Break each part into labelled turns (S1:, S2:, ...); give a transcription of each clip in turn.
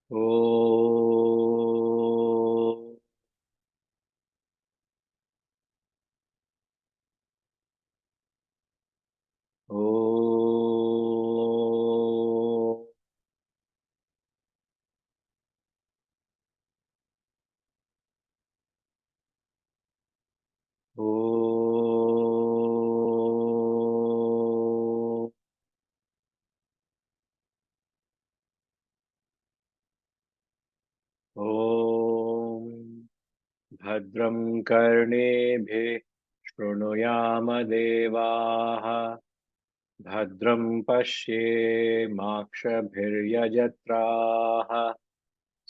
S1: Oh. Oh. Oh. Om. Bhadram karneebhyah शृणुयाम देवाः भद्रं पश्येमाक्षभिर्यजत्राः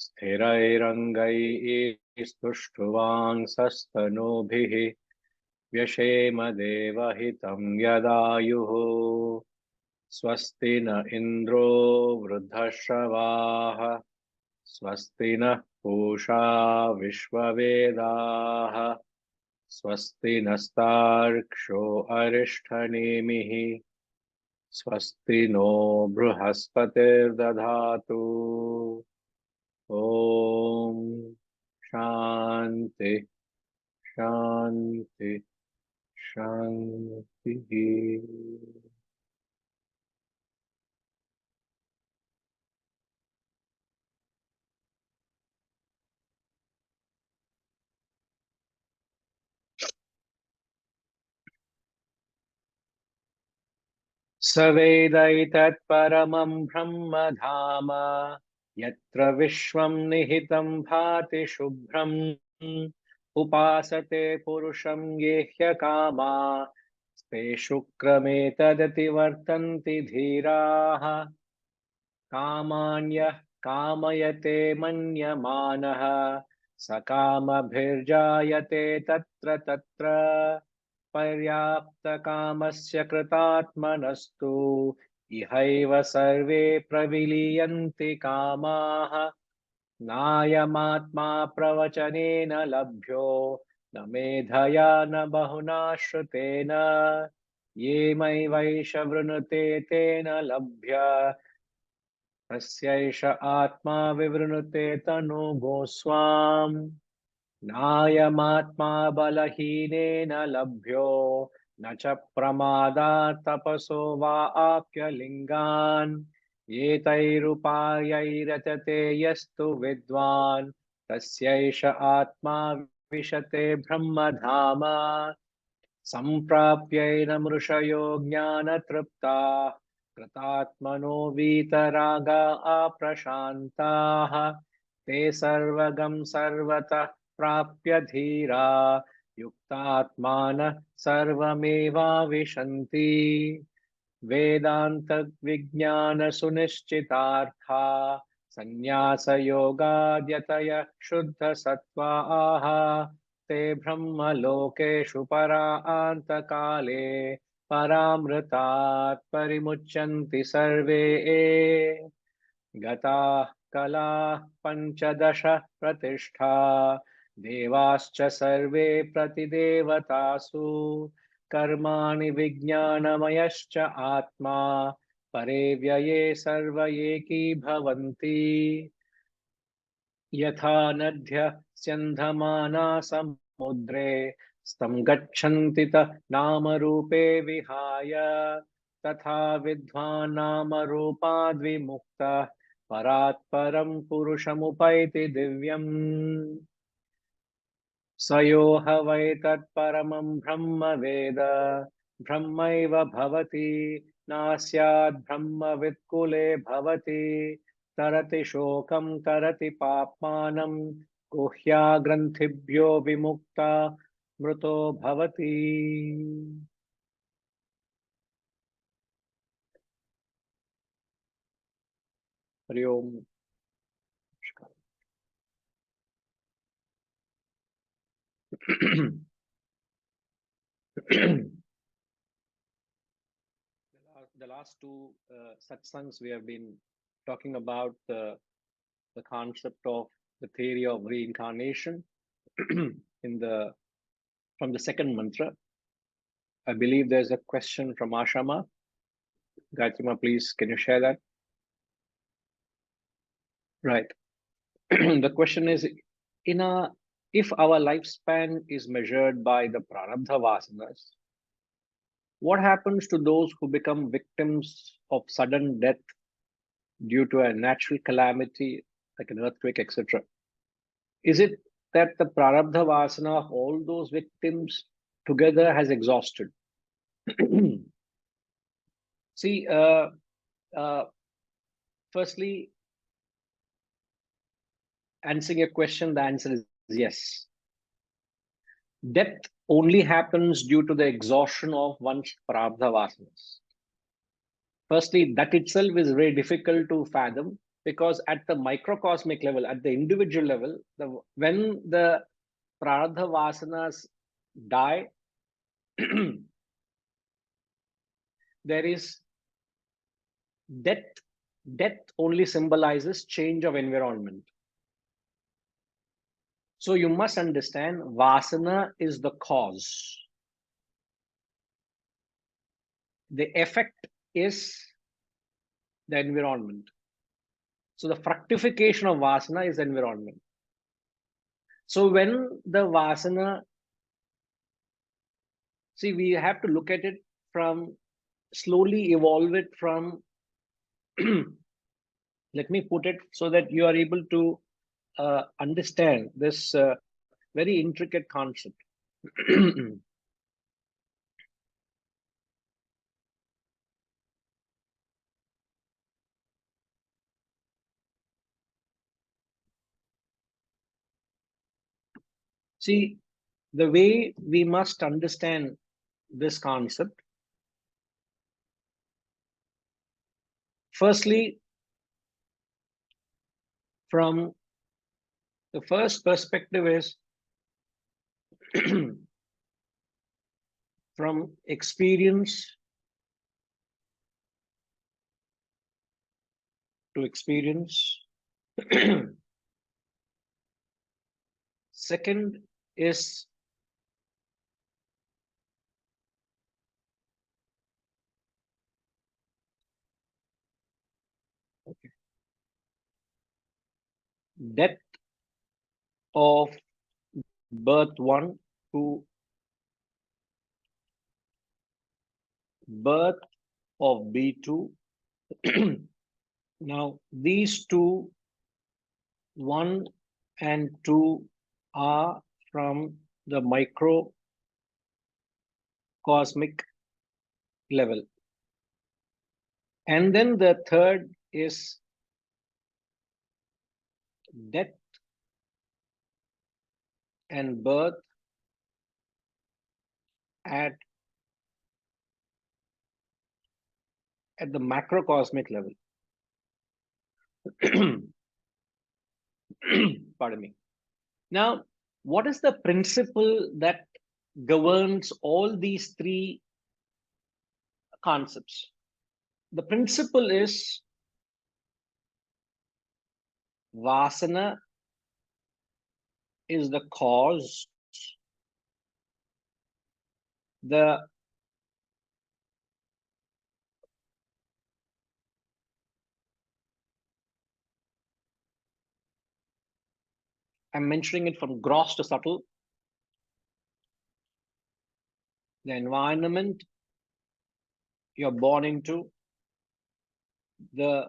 S1: स्थिरैरङ्गैस्तुष्टुवांसस्तनूभिः व्यशेम देवहितं यदायुः स्वस्ति न इन्द्रो वृद्धश्रवाः स्वस्ति नः पूषा विश्ववेदाः स्वस्ति नस्तार्क्ष्यो अरिष्ठनेमिः स्वस्ति नो बृहस्पतिर्दधातु ॐ शान्ति शान्ति शान्तिः। स वेदैतत्परमं ब्रह्म धाम यत्र विश्वं निहितं भाति शुभ्रम् उपासते पुरुषं ये ह्यकामा ते शुक्रमे तदति वर्तन्ति धीराः कामान्यः कामयते मन्यमानः स कामभिर्जायते तत्र तत्र पर्याप्तकामस्य कृतात्मनस्तु इहैव सर्वे प्रविलीयन्ति कामाः नायमात्मा प्रवचनेन लभ्यो न मेधया न बहुना श्रुतेन ये मयि वैष वृणुते तेन लभ्य तस्यैष आत्मा विवृणुते तनु गोस्वाम् नायमात्मा बलहीनेन लभ्यो न च प्रमादात् तपसो वा आप्यलिङ्गान् एतैरुपायैरचते यस्तु विद्वान् तस्यैष आत्मा विशते ब्रह्मधाम सम्प्राप्यैनमृषयो ज्ञानतृप्ताः कृतात्मनो वीतरागा अप्रशान्ताः ते सर्वगं सर्वतः प्राप्य धीरा युक्तात्मानः सर्वमेवाविशन्ति वेदान्तविज्ञानसुनिश्चितार्था संन्यासयोगाद्यतयः शुद्धसत्त्वाः ते ब्रह्मलोकेषु परान्तकाले परामृतात् परिमुच्यन्ति सर्वे गताः कलाः पञ्चदश प्रतिष्ठा देवाश्च सर्वे प्रतिदेवतासु कर्माणि विज्ञानमयश्च आत्मा परे व्यये सर्व एकीभवन्ति यथा नद्यः स्यन्धमाना समुद्रे स्तं गच्छन्ति नामरूपे विहाय तथा विद्वान् नामरूपाद्विमुक्तः परात् परं पुरुषमुपैति दिव्यम् स यो ह वै तत्परमं ब्रह्म वेद ब्रह्मैव भवति नास्याद् ब्रह्मवित्कुले भवति तरति शोकं तरति पाप्मानं गुह्याग्रन्थिभ्यो विमुक्ता मृतो भवति। हरि ओम। The last two satsangs we have been talking about the concept of the theory of reincarnation in the from the second mantra. I believe there's a question from Ashama. Gayatrima, please, can you share that? Right. the question is, in a if our lifespan is measured by the prarabdha vasanas, what happens to those who become victims of sudden death due to a natural calamity like an earthquake, etc.? Is it that the prarabdha vasana of all those victims together has exhausted? See, uh, firstly, answering your question, the answer is yes. Death only happens due to the exhaustion of one's prarabdha vasanas. Firstly, that itself is very difficult to fathom because at the microcosmic level, at the individual level, when the prarabdha vasanas die, there is death. Death only symbolizes change of environment. So you must understand vasana is the cause. The effect is the environment. So the fructification of vasana is environment. So when the vasana, see, we have to look at it from slowly evolve it from, let me put it so that you are able to understand this very intricate concept. See, the way we must understand this concept, firstly, from the first perspective is from experience to experience. Second is depth of birth 1 to birth of B2. Now, these two, 1 and 2, are from the microcosmic level. And then the third is death and birth at the macrocosmic level. Pardon me. Now, what is the principle that governs all these three concepts? The principle is vasana is the cause, the I'm mentioning it from gross to subtle. The environment you're born into, the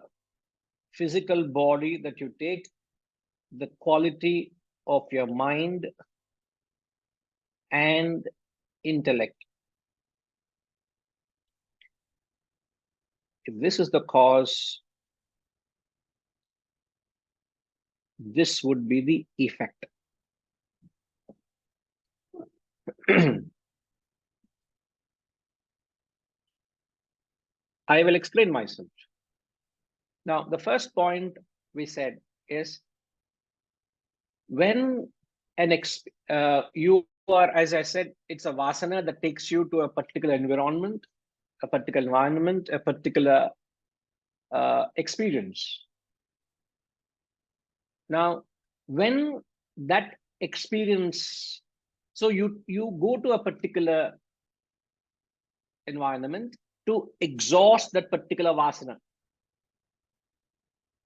S1: physical body that you take, the quality of your mind and intellect. If this is the cause, this would be the effect. I will explain myself. Now, the first point we said is when you are, as I said, it's a vasana that takes you to a particular environment, a particular experience. Now, when that experience, so you go to a particular environment to exhaust that particular vasana,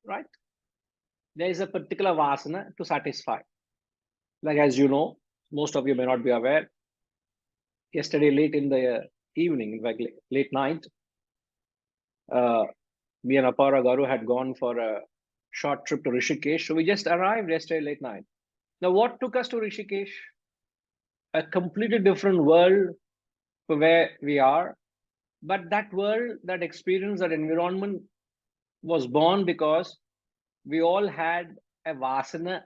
S1: right? there is a particular vasana to satisfy. Like, as you know, most of you may not be aware, yesterday late in the evening, in fact, late night, uh, me and Apara Garu had gone for a short trip to Rishikesh. So we just arrived yesterday late night. Now, what took us to Rishikesh? A completely different world for where we are. But that world, that experience, that environment was born because we all had a vasana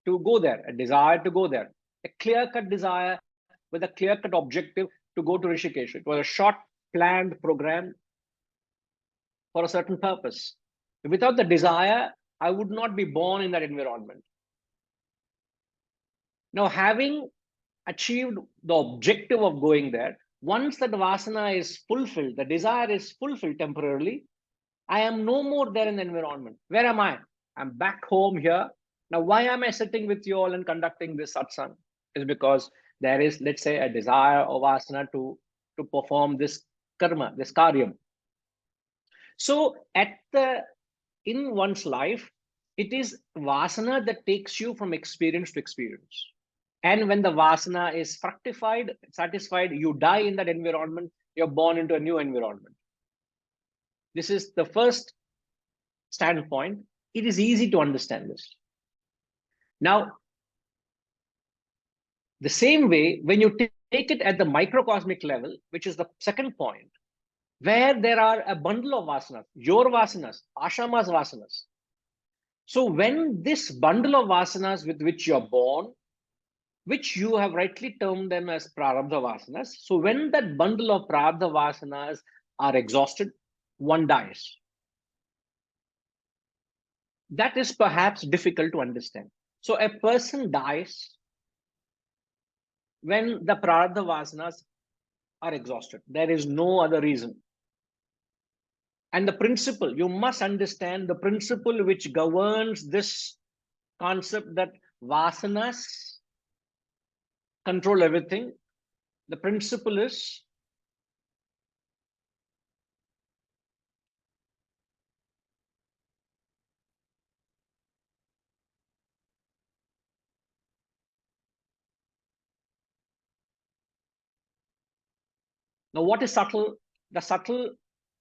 S1: to go there, a desire to go there, a clear-cut desire with a clear-cut objective to go to Rishikesh. It was a short planned program for a certain purpose. Without the desire, I would not be born in that environment. Now, having achieved the objective of going there, once that vasana is fulfilled, the desire is fulfilled temporarily, I am no more there in the environment. Where am I? I'm back home here. Now, why am I sitting with you all and conducting this satsang? Is because there is, let's say, a desire of vasana to perform this karma, this karyam. So, in one's life, it is vasana that takes you from experience to experience. And when the vasana is fructified, satisfied, you die in that environment, you're born into a new environment. This is the first standpoint. It is easy to understand this. Now, the same way, when you take it at the microcosmic level, which is the second point, where there are a bundle of vasanas, your vasanas, ashama's vasanas. So when this bundle of vasanas with which you're born, which you have rightly termed them as prarabdha vasanas, so when that bundle of prarabdha vasanas are exhausted, one dies. That is perhaps difficult to understand. So a person dies when the prarabdha vasanas are exhausted. There is no other reason. And the principle, you must understand the principle which governs this concept that vasanas control everything. The principle is now what is subtle? The subtle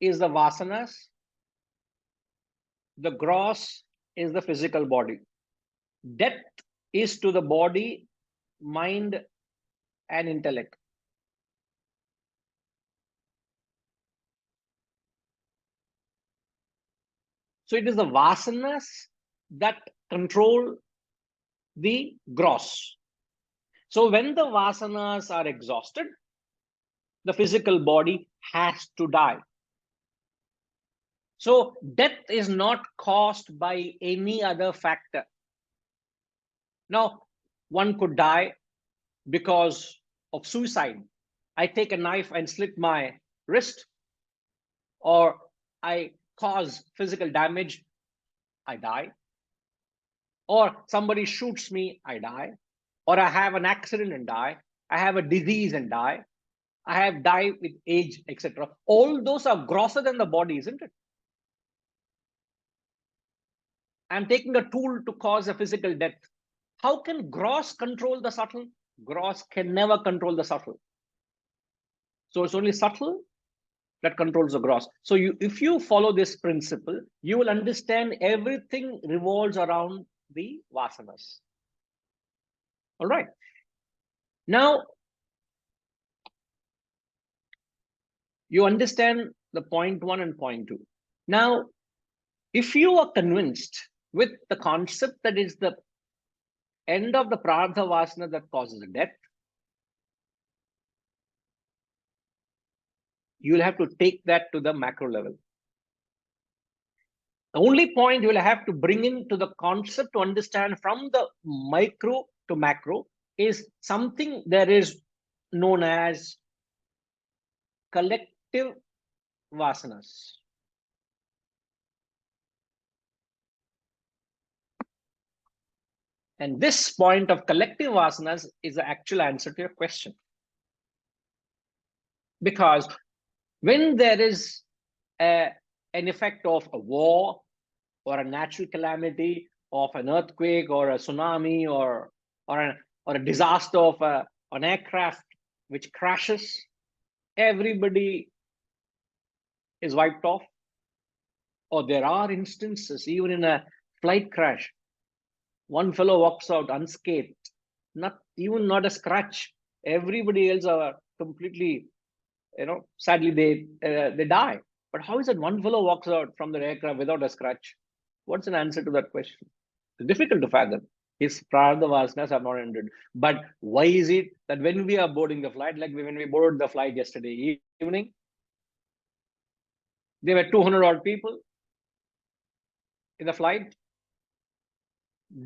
S1: is the vasanas, the gross is the physical body. Death is to the body, mind, and intellect. So it is the vasanas that control the gross. So when the vasanas are exhausted, the physical body has to die. So death is not caused by any other factor. Now, one could die because of suicide. I take a knife and slit my wrist, or I cause physical damage, I die. Or somebody shoots me, I die. Or I have an accident and die. I have a disease and die. I have died with age, etc. All those are grosser than the body, isn't it? I'm taking a tool to cause a physical death. How can gross control the subtle? Gross can never control the subtle. So it's only subtle that controls the gross. So if you follow this principle, you will understand everything revolves around the vasanas. All right. Now, you understand the point one and point two. Now, if you are convinced with the concept that is the end of the prarabdha vasana that causes death, you'll have to take that to the macro level. The only point you'll have to bring into the concept to understand from the micro to macro is something that is known as collective vasanas. And this point of collective vasanas is the actual answer to your question. Because when there is an effect of a war or a natural calamity of an earthquake or a tsunami or a disaster of an aircraft which crashes, everybody is wiped off. Or there are instances, even in a flight crash, one fellow walks out unscathed, not a scratch. Everybody else are completely, sadly they die. But how is it one fellow walks out from the aircraft without a scratch? What's an answer to that question? It's difficult to fathom. His prarabdha vasanas have not ended. But why is it that when we are boarding the flight, like when we boarded the flight yesterday evening, there were 200 odd people in the flight,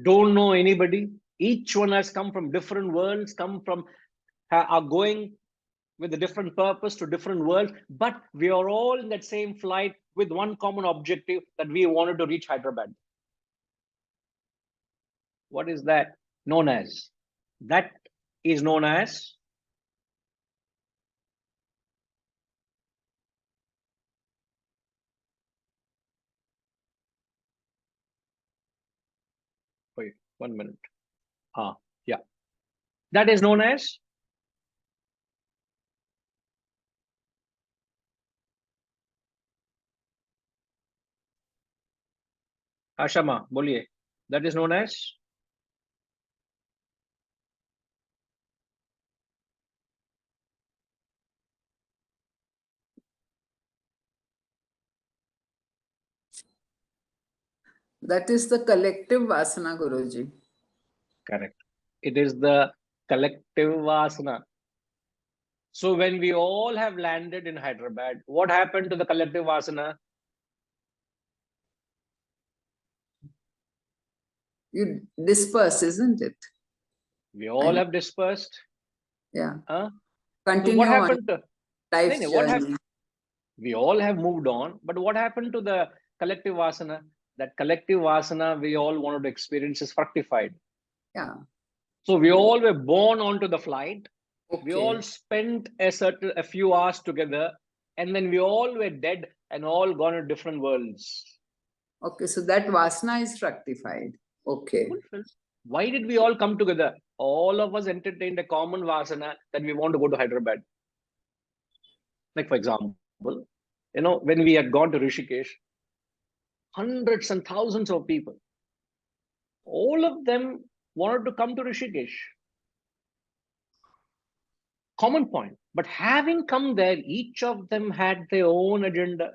S1: don't know anybody. Each one has come from different worlds, are going with a different purpose to different worlds, but we are all in that same flight with one common objective, that we wanted to reach Hyderabad. What is that known as? That is known as wait 1 minute. Yeah, that is known as Ashama, boliye. That is known as
S2: That is the collective vasana, Guruji.
S1: correct. It is the collective vasana. So when we all have landed in Hyderabad, what happened to the collective vasana?
S2: You disperse, isn't it?
S1: We all have dispersed.
S2: Yeah.
S1: So
S2: Continue
S1: what
S2: on
S1: happened to
S2: life journey.
S1: we all have moved on, but what happened to the collective vasana? That collective vasana we all wanted to experience is fructified.
S2: Yeah.
S1: So we all were born onto the flight.
S2: Okay.
S1: We all spent a few hours together, and then we all were dead and all gone to different worlds.
S2: Okay, so that vasana is fructified. Okay.
S1: Why did we all come together? All of us entertained a common vasana that we want to go to Hyderabad. Like, for example, when we had gone to Rishikesh, hundreds and thousands of people, all of them wanted to come to Rishikesh. Common point. But having come there, each of them had their own agenda.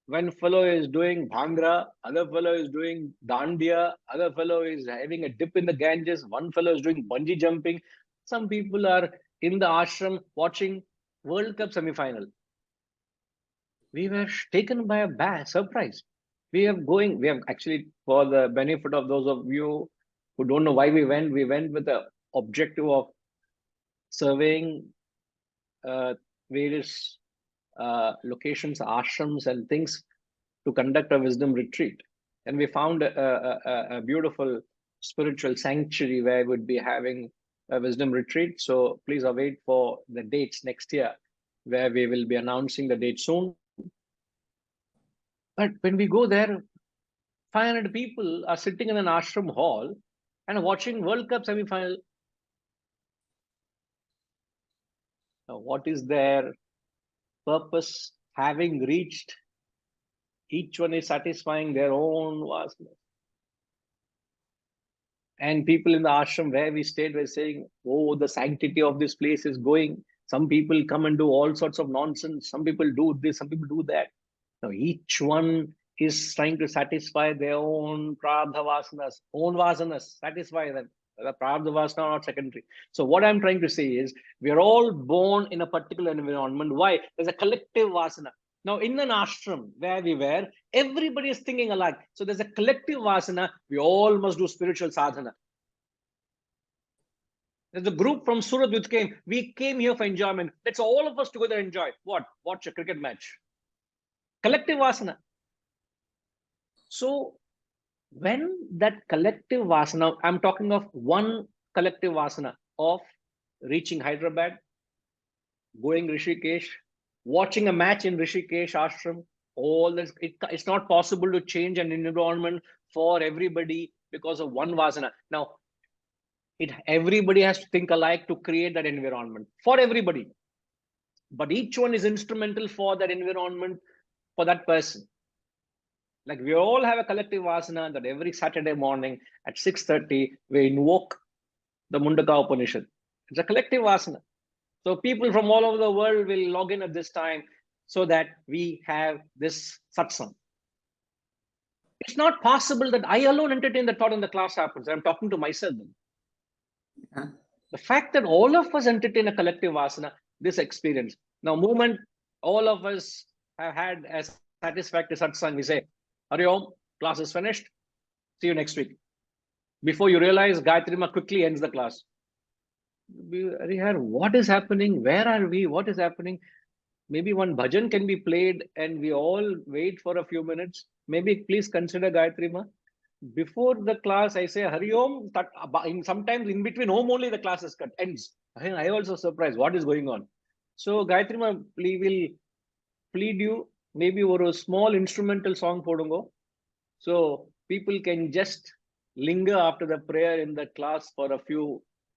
S1: One fellow is doing Bhangra, other fellow is doing Dandiya, other fellow is having a dip in the Ganges, one fellow is doing bungee jumping. Some people are in the ashram watching World Cup semi-final. We were taken by a bad surprise. We have actually, for the benefit of those of you who don't know why we went with the objective of surveying various locations, ashrams and things to conduct a wisdom retreat. And we found a beautiful spiritual sanctuary where we would be having a wisdom retreat. So please await for the dates next year, where we will be announcing the date soon. But when we go there, 500 people are sitting in an ashram hall and watching World Cup semi-final. Now, what is their purpose? Having reached, each one is satisfying their own vasana. And people in the ashram where we stayed were saying, oh, the sanctity of this place is going. Some people come and do all sorts of nonsense. Some people do this, some people do that. Now, each one is trying to satisfy their own prarabdha vasanas, satisfy them. The prarabdha vasana are not secondary. So what I'm trying to say is, we are all born in a particular environment. Why? There's a collective vasana. Now, in an ashram where we were, everybody is thinking alike. So there's a collective vasana. We all must do spiritual sadhana. There's a group from Surat which came. We came here for enjoyment. Let's all of us together enjoy. What? Watch a cricket match. Collective vasana. So when that collective vasana, I'm talking of one collective vasana of reaching Hyderabad, going Rishikesh, watching a match in Rishikesh ashram, all this, it's not possible to change an environment for everybody because of one vasana. Now, everybody has to think alike to create that environment for everybody. But each one is instrumental for that environment, for that person. Like we all have a collective vasana that every Saturday morning at 6:30, we invoke the Mundaka Upanishad. It's a collective vasana. So people from all over the world will log in at this time so that we have this satsang. It's not possible that I alone entertain the thought and the class happens. I'm talking to myself then.
S2: Yeah.
S1: The fact that all of us entertain a collective vasana, this experience. Now, moment all of us have had a satisfactory satsang, we say, Hari Om, class is finished. See you next week. Before you realize, Gayatri Ma quickly ends the class. What is happening? Where are we? What is happening? Maybe one bhajan can be played and we all wait for a few minutes. Maybe please consider Gayatri Ma. Before the class, I say Hari Om. Sometimes in between Om only the class is ends. I also surprised what is going on. So Gayatri Ma, we will plead you. Maybe a small instrumental song podungo. So people can just linger after the prayer in the class for a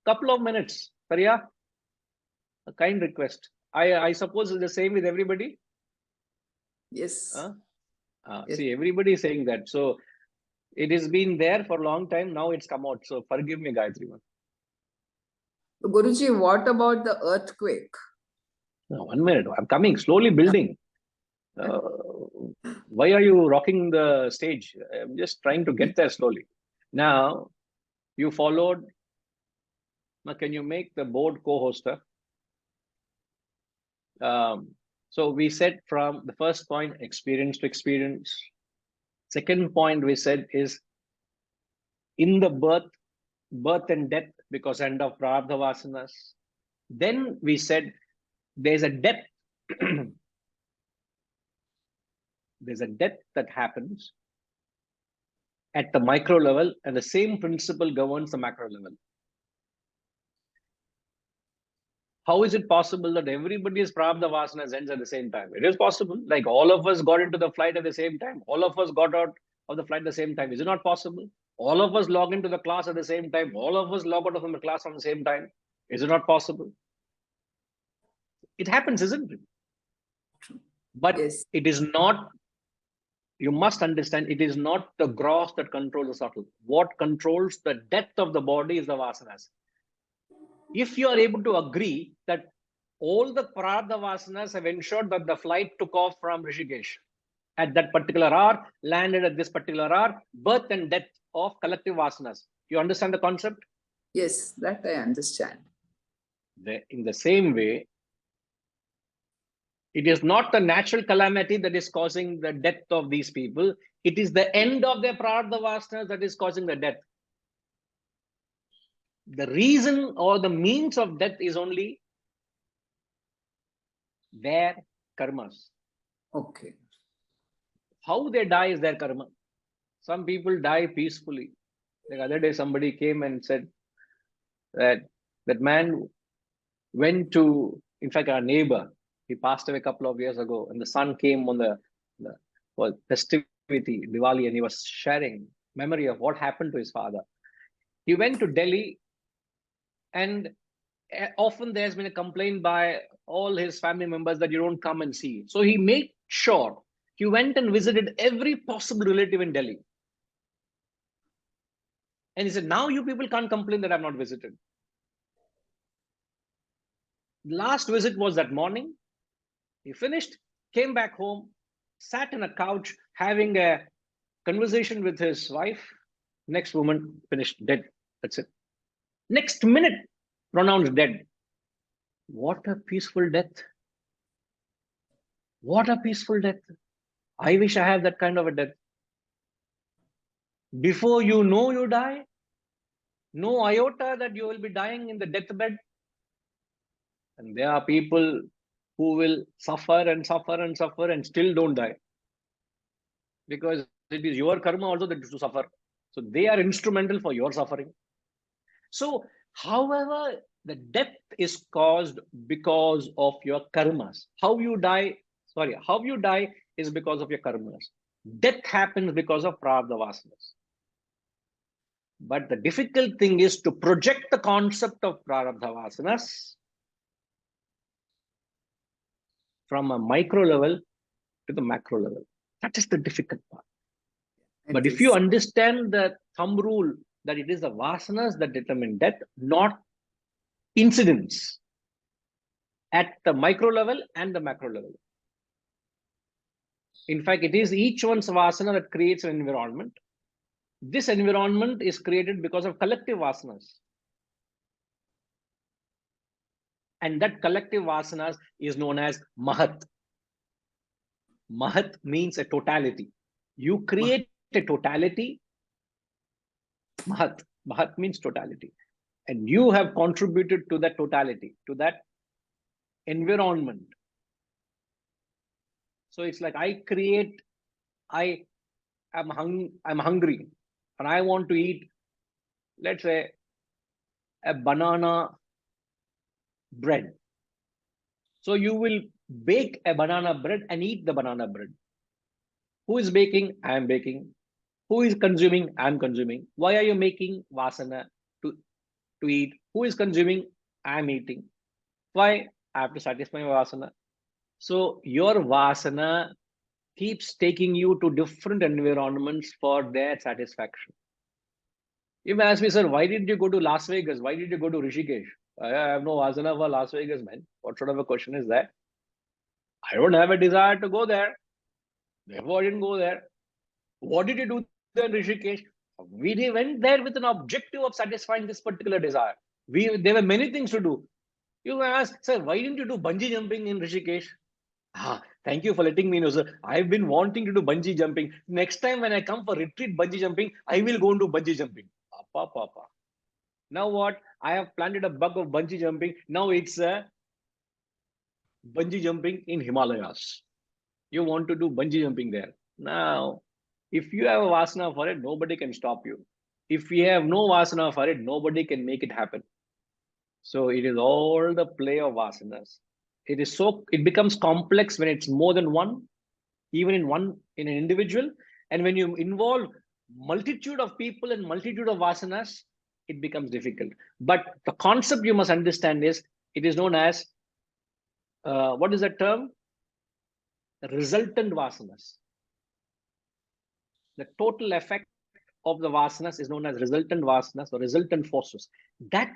S1: couple of minutes. Sariya, a kind request. I suppose it's the same with everybody.
S2: Yes.
S1: Yes. See, everybody is saying that. So it has been there for a long time. Now it's come out. So forgive me, Gayatri.
S2: Guruji, what about the earthquake?
S1: No, 1 minute. I'm coming. Slowly building. Why are you rocking the stage? I'm just trying to get there slowly. Now, you followed. Now, can you make the board co-hoster? So we said from the first point, experience to experience. Second point we said is in the birth and death, because end of prarabdha vasanas. Then we said there's a depth. There's a depth that happens at the micro level, and the same principle governs the macro level. How is it possible that everybody's prarabdha vasanas ends at the same time? It is possible. Like all of us got into the flight at the same time. All of us got out of the flight at the same time. Is it not possible? All of us log into the class at the same time. All of us log out of the class at the same time. Is it not possible? It happens, isn't it? But yes, it is not. You must understand, it is not the gross that controls the subtle. What controls the depth of the body is the vasanas. If you are able to agree that all the prarabdha vasanas have ensured that the flight took off from Rishikesh at that particular hour, landed at this particular hour, birth and death of collective vasanas. You understand the concept?
S2: Yes, that I understand.
S1: In the same way, it is not the natural calamity that is causing the death of these people. It is the end of their prarabdha vasanas that is causing the death. The reason or the means of death is only their karmas.
S2: Okay.
S1: How they die is their karma. Some people die peacefully. The other day, somebody came and said that man went to, in fact, our neighbor, he passed away a couple of years ago, and the son came on the festivity, Diwali, and he was sharing memory of what happened to his father. He went to Delhi, and often there's been a complaint by all his family members that you don't come and see. So he made sure he went and visited every possible relative in Delhi. And he said, now you people can't complain that I've not visited. Last visit was that morning. He finished, came back home, sat in a couch having a conversation with his wife. Next moment, finished, dead. That's it. Next minute, pronounced dead. What a peaceful death. What a peaceful death. I wish I have that kind of a death. Before you know you die, no iota that you will be dying in the deathbed. And there are people who will suffer and suffer and suffer and still don't die. Because it is your karma also that is to suffer. So they are instrumental for your suffering. So, however, the death is caused because of your karmas. How you die is because of your karmas. Death happens because of prarabdha vasanas. But the difficult thing is to project the concept of prarabdha vasanas from a micro level to the macro level. That is the difficult part. But if you understand the thumb rule that it is the vasanas that determine death, not incidents at the micro level and the macro level. In fact, it is each one's vasana that creates an environment. This environment is created because of collective vasanas. And that collective vasanas is known as mahat. Mahat means a totality. You create a totality. Mahat. Mahat means totality. And you have contributed to that totality, to that environment. So it's like I'm hungry and I want to eat, let's say, a banana bread. So you will bake a banana bread and eat the banana bread. Who is baking? I am baking. Who is consuming? I am consuming. Why are you making vasana to eat? Who is consuming? I am eating. Why? I have to satisfy my vasana. So your vasana keeps taking you to different environments for their satisfaction. You may ask me, sir, why did you go to Las Vegas? Why did you go to Rishikesh? I have no vasana for Las Vegas, man. What sort of a question is that? I don't have a desire to go there. Therefore, I didn't go there. What did you do there in Rishikesh? We went there with an objective of satisfying this particular desire. There were many things to do. You may ask, sir, why didn't you do bungee jumping in Rishikesh? Thank you for letting me know, sir. I've been wanting to do bungee jumping. Next time when I come for retreat bungee jumping, I will go and do bungee jumping. Papa. Now what? I have planted a bug of bungee jumping. Now it's bungee jumping in Himalayas. You want to do bungee jumping there. Now, if you have a vasana for it, nobody can stop you. If you have no vasana for it, nobody can make it happen. So it is all the play of vasanas. It becomes complex when it's more than one, even in an individual. And when you involve multitude of people and multitude of vasanas, it becomes difficult. But the concept you must understand is, it is known as, what is that term? Resultant vasanas. The total effect of the vasanas is known as resultant vasanas or resultant forces. That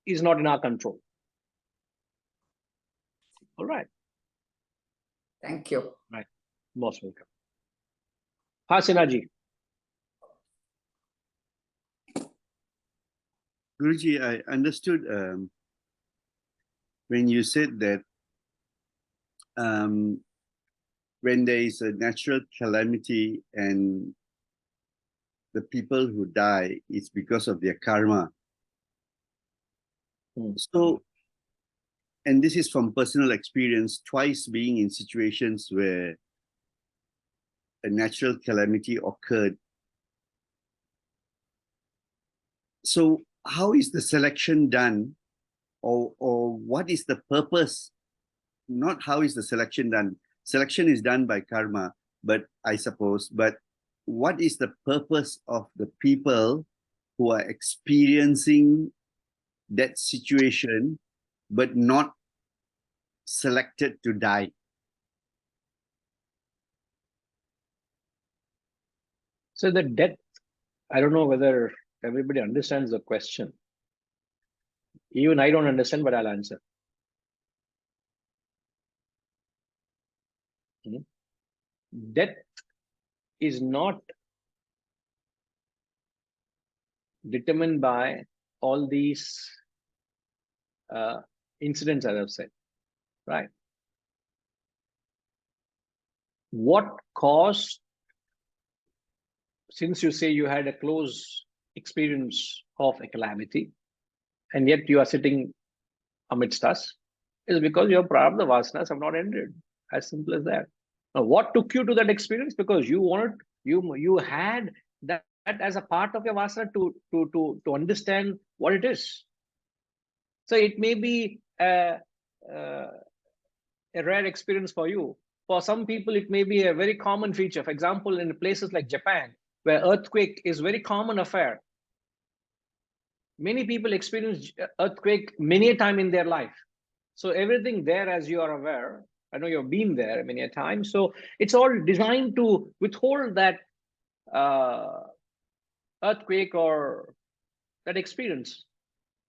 S1: is not in our control. All right.
S2: Thank you.
S1: Right. Most welcome. Hasinaji.
S3: Guruji, I understood when you said that when there is a natural calamity and the people who die, it's because of their karma. So, and this is from personal experience, twice being in situations where a natural calamity occurred. So how is the selection done, or what is the purpose? Not how is the selection done. Selection is done by karma, but I suppose, but what is the purpose of the people who are experiencing that situation, but not selected to die?
S1: So the death, I don't know whether everybody understands the question. Even I don't understand, but I'll answer. Death is not determined by all these incidents, as I've said, right? What caused, since you say you had a close experience of a calamity, and yet you are sitting amidst us, is because your prarabdha vasanas have not ended. As simple as that. Now, what took you to that experience? Because you had that as a part of your vasana to understand what it is. So it may be a rare experience for you. For some people, it may be a very common feature. For example, in places like Japan, where earthquake is very common affair. Many people experience earthquake many a time in their life. So everything there, as you are aware, I know you've been there many a time. So it's all designed to withhold that earthquake or that experience.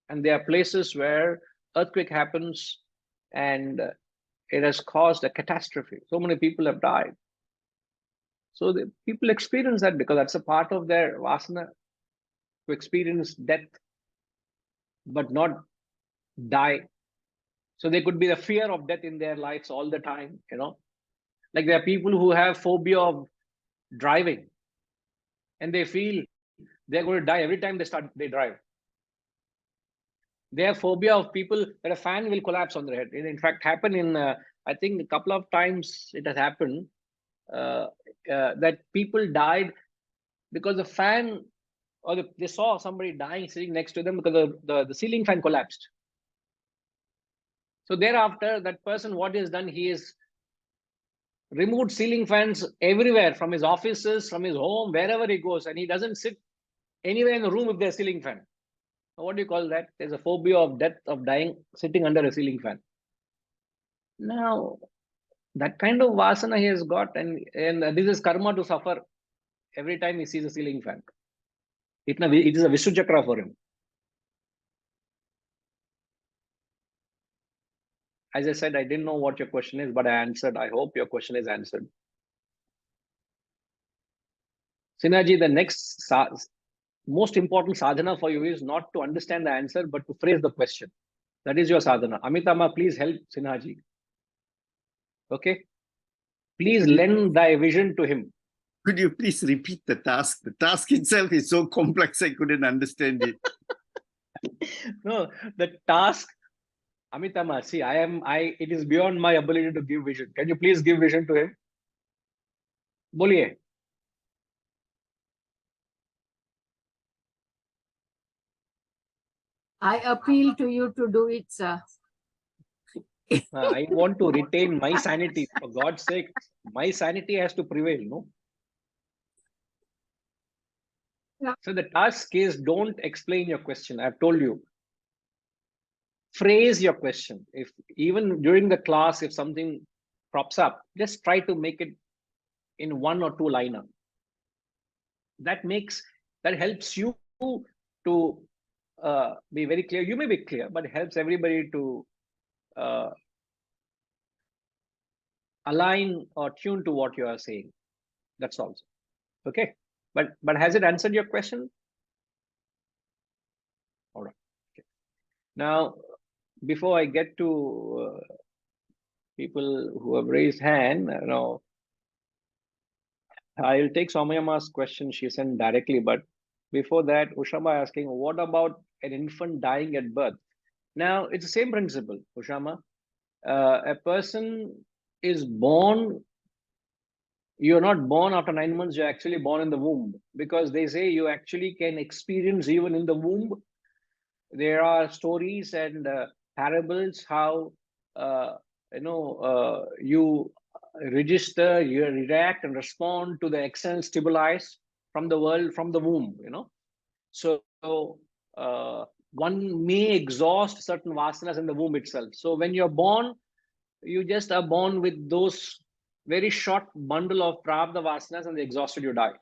S1: And there are places where earthquake happens and it has caused a catastrophe. So many people have died. So the people experience that because that's a part of their vasana, to experience death, but not die. So there could be the fear of death in their lives all the time, you know. Like there are people who have phobia of driving and they feel they're going to die every time they drive. They have phobia of people that a fan will collapse on their head. It in fact happened in, I think a couple of times it has happened that people died because the fan, or they saw somebody dying sitting next to them because the ceiling fan collapsed. So thereafter, that person, what he has done, he has removed ceiling fans everywhere, from his offices, from his home, wherever he goes, and he doesn't sit anywhere in the room with their ceiling fan. What do you call that? There's a phobia of death, of dying, sitting under a ceiling fan. Now, that kind of vasana he has got, and this is karma to suffer every time he sees a ceiling fan. It is a Vishnu chakra for him. As I said, I didn't know what your question is, but I answered. I hope your question is answered. Sinaji, the next most important sadhana for you is not to understand the answer, but to phrase the question. That is your sadhana. Amitama, please help Sinhaji. Okay? Please lend thy vision to him.
S3: Could you please repeat the task? The task itself is so complex, I couldn't understand it.
S1: No, the task, Amitama, see, it is beyond my ability to give vision. Can you please give vision to him? Boliye.
S4: I appeal to you to do it, sir.
S1: I want to retain my sanity. For God's sake, my sanity has to prevail, no?
S4: Yeah.
S1: So the task is, don't explain your question. I've told you. Phrase your question. If even during the class, if something crops up, just try to make it in 1 or 2 liner. That helps you to be very clear. You may be clear, but it helps everybody to align or tune to what you are saying. That's all. Okay. But has it answered your question? All right. Okay. Now, before I get to people who have raised hand, now I'll take Somayama's question she sent directly, but before that, Ushama asking, what about an infant dying at birth? Now, it's the same principle, Ushama. A person is born, you're not born after 9 months, you're actually born in the womb, because they say you actually can experience even in the womb. There are stories and parables how you register, you react and respond to the external stimuli from the world, from the womb, you know. So one may exhaust certain vasanas in the womb itself. So when you're born, you just are born with those very short bundle of prarabdha vasanas, and they exhausted, you die.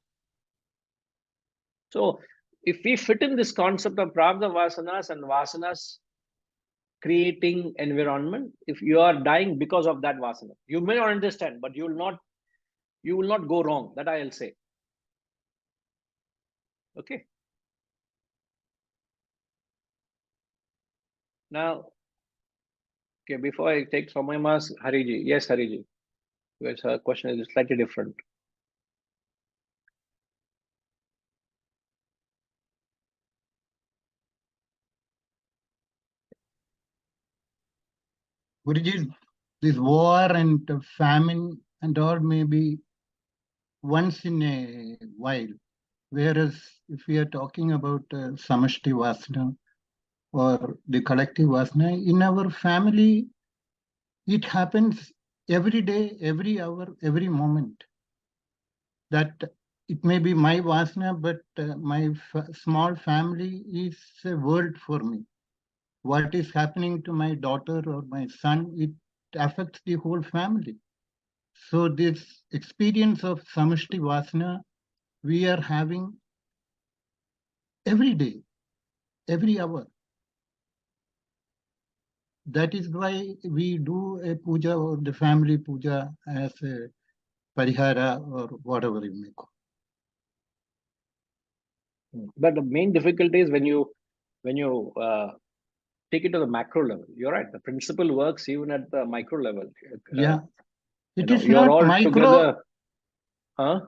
S1: So if we fit in this concept of prarabdha vasanas and vasanas creating environment, if you are dying because of that vasana, you may not understand, but you will not go wrong. That I'll say. Okay. Now, okay, before I take Somayama's, Hariji. Yes, Hariji. Because her question is slightly different.
S5: Guruji, this war and famine and all may be once in a while. Whereas if we are talking about samashti vasana or the collective vasana, in our family, it happens every day, every hour, every moment. That it may be my vasana, but my small family is a world for me. What is happening to my daughter or my son, it affects the whole family. So this experience of samashti vasana, we are having every day, every hour. That is why we do a puja or the family puja as a parihara or whatever you may call.
S1: But the main difficulty is when you take it to the macro level. You're right. The principle works even at the micro level.
S5: Yeah, it
S1: you know,
S5: is
S1: you're
S5: not
S1: all
S5: micro.
S1: together. Huh?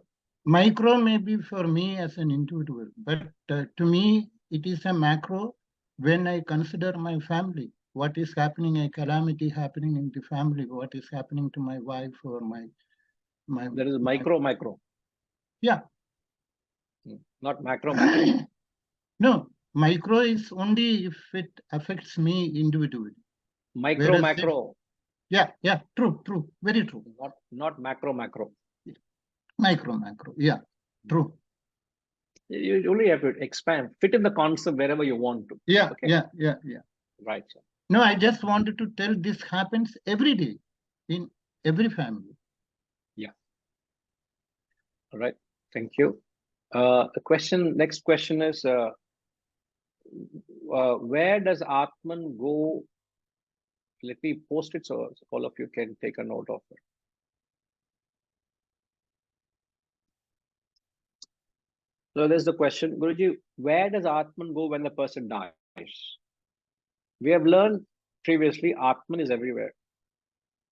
S5: Micro may be for me as an individual, but to me, it is a macro when I consider my family. What is happening, a calamity happening in the family, what is happening to my wife or my
S1: There is micro.
S5: Yeah.
S1: Not macro.
S5: No, micro is only if it affects me individually.
S1: Micro,
S5: Whereas
S1: macro.
S5: Yeah, true, very true.
S1: Not macro.
S5: Macro, yeah, true.
S1: You only have to expand, fit in the concept wherever you want to.
S5: Yeah,
S1: Okay.
S5: yeah.
S1: Right, sir.
S5: No, I just wanted to tell this happens every day in every family.
S1: Yeah. All right. Thank you. Next question is, where does Atman go? Let me post it so all of you can take a note of it. So there's the question, Guruji, where does Atman go when the person dies? We have learned previously, Atman is everywhere.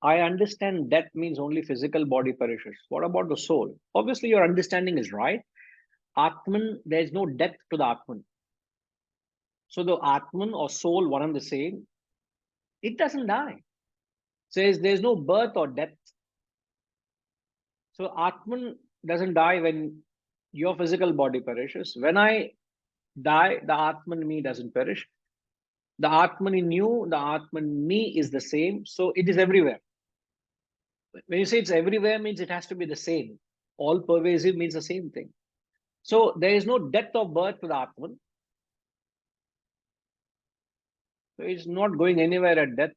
S1: I understand death means only physical body perishes. What about the soul? Obviously, your understanding is right. Atman, there's no death to the Atman. So the Atman or soul, one and the same, it doesn't die. Says there's no birth or death. So Atman doesn't die when your physical body perishes. When I die, the Atman in me doesn't perish. The Atman in you, the Atman in me is the same. So it is everywhere. When you say it's everywhere, means it has to be the same. All pervasive means the same thing. So there is no death of birth to the Atman. So it's not going anywhere at death,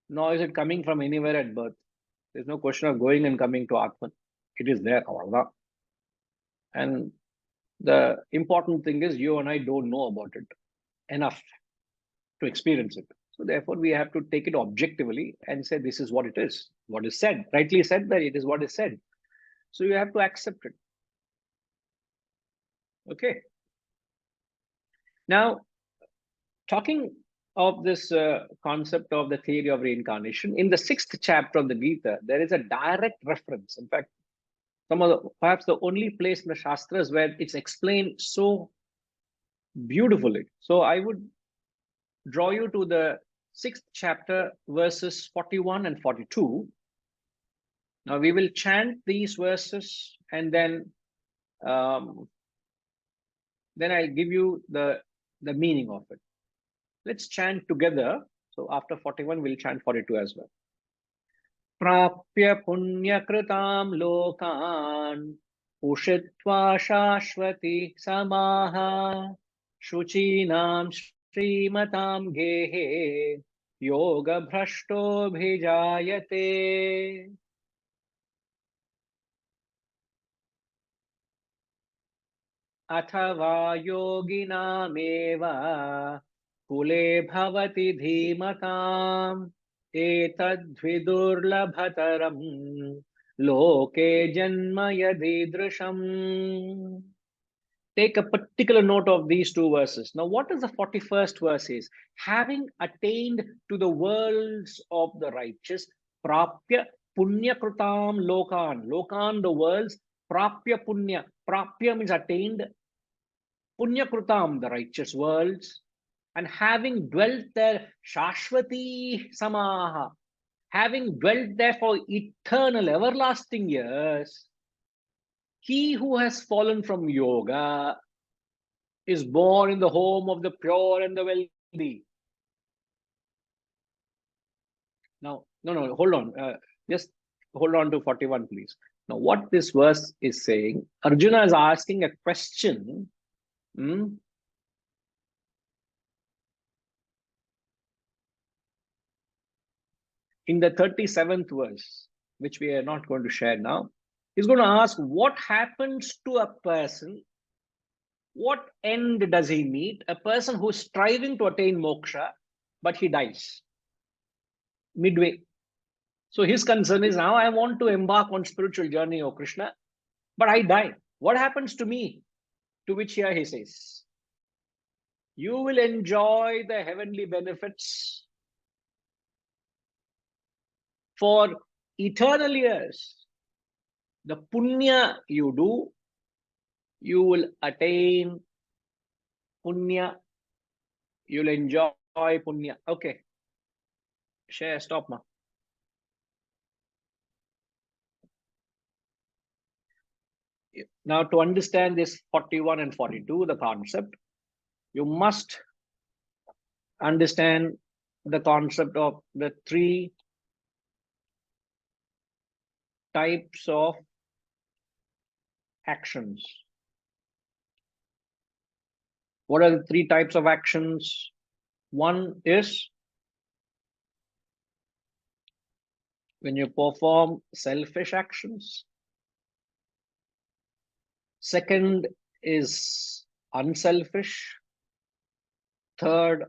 S1: nor is it coming from anywhere at birth. There's no question of going and coming to Atman. It is there. And the important thing is you and I don't know about it enough to experience it. So therefore, we have to take it objectively and say this is what it is. What is said, rightly said that it is what is said. So you have to accept it. Okay. Now, talking of this concept of the theory of reincarnation, in the 6th chapter of the Gita, there is a direct reference. In fact, perhaps the only place in the Shastras where it's explained so beautifully. So I would draw you to the 6th chapter, verses 41 and 42. Now we will chant these verses and then I'll give you the meaning of it. Let's chant together. So after 41, we'll chant 42 as well. Prapya punya kritam lokan ushitva shashvati samaha shuchinam shrimatam gehe yoga bhrashto bhijayate. अथवा योगिनामेव कुले भवति धीमताम् एतद्विदुर्लभतरं लोके जन्म यदीदृशम्. Take a particular note of these two verses. Now, what is the 41st verse is? Having attained to the worlds of the righteous, prapya punya krutam lokan. Lokan, the worlds. Prapya punya. Prapya means attained. Punya krutam, the righteous worlds. And having dwelt there, shashvati samaha. Having dwelt there for eternal, everlasting years, he who has fallen from yoga is born in the home of the pure and the wealthy. Now, no, hold on. Just hold on to 41, please. Now, what this verse is saying, Arjuna is asking a question. In the 37th verse, which we are not going to share now, he's going to ask, what happens to a person? What end does he meet? A person who is striving to attain moksha, but he dies midway. So his concern is, now I want to embark on spiritual journey, O Krishna, but I die. What happens to me? To which here he says, you will enjoy the heavenly benefits for eternal years. The punya you do, you will attain punya. You'll enjoy punya. Okay. Share, stop, ma. Now, to understand this 41 and 42, the concept, you must understand the concept of the three types of actions. What are the three types of actions? One is when you perform selfish actions. Second is unselfish. Third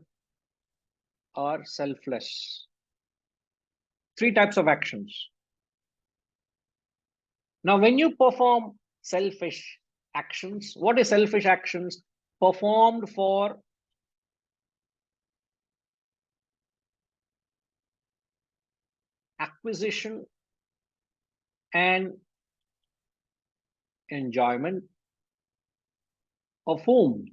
S1: are selfless. Three types of actions. Now, when you perform selfish actions, what is selfish actions? Performed for acquisition and enjoyment of whom?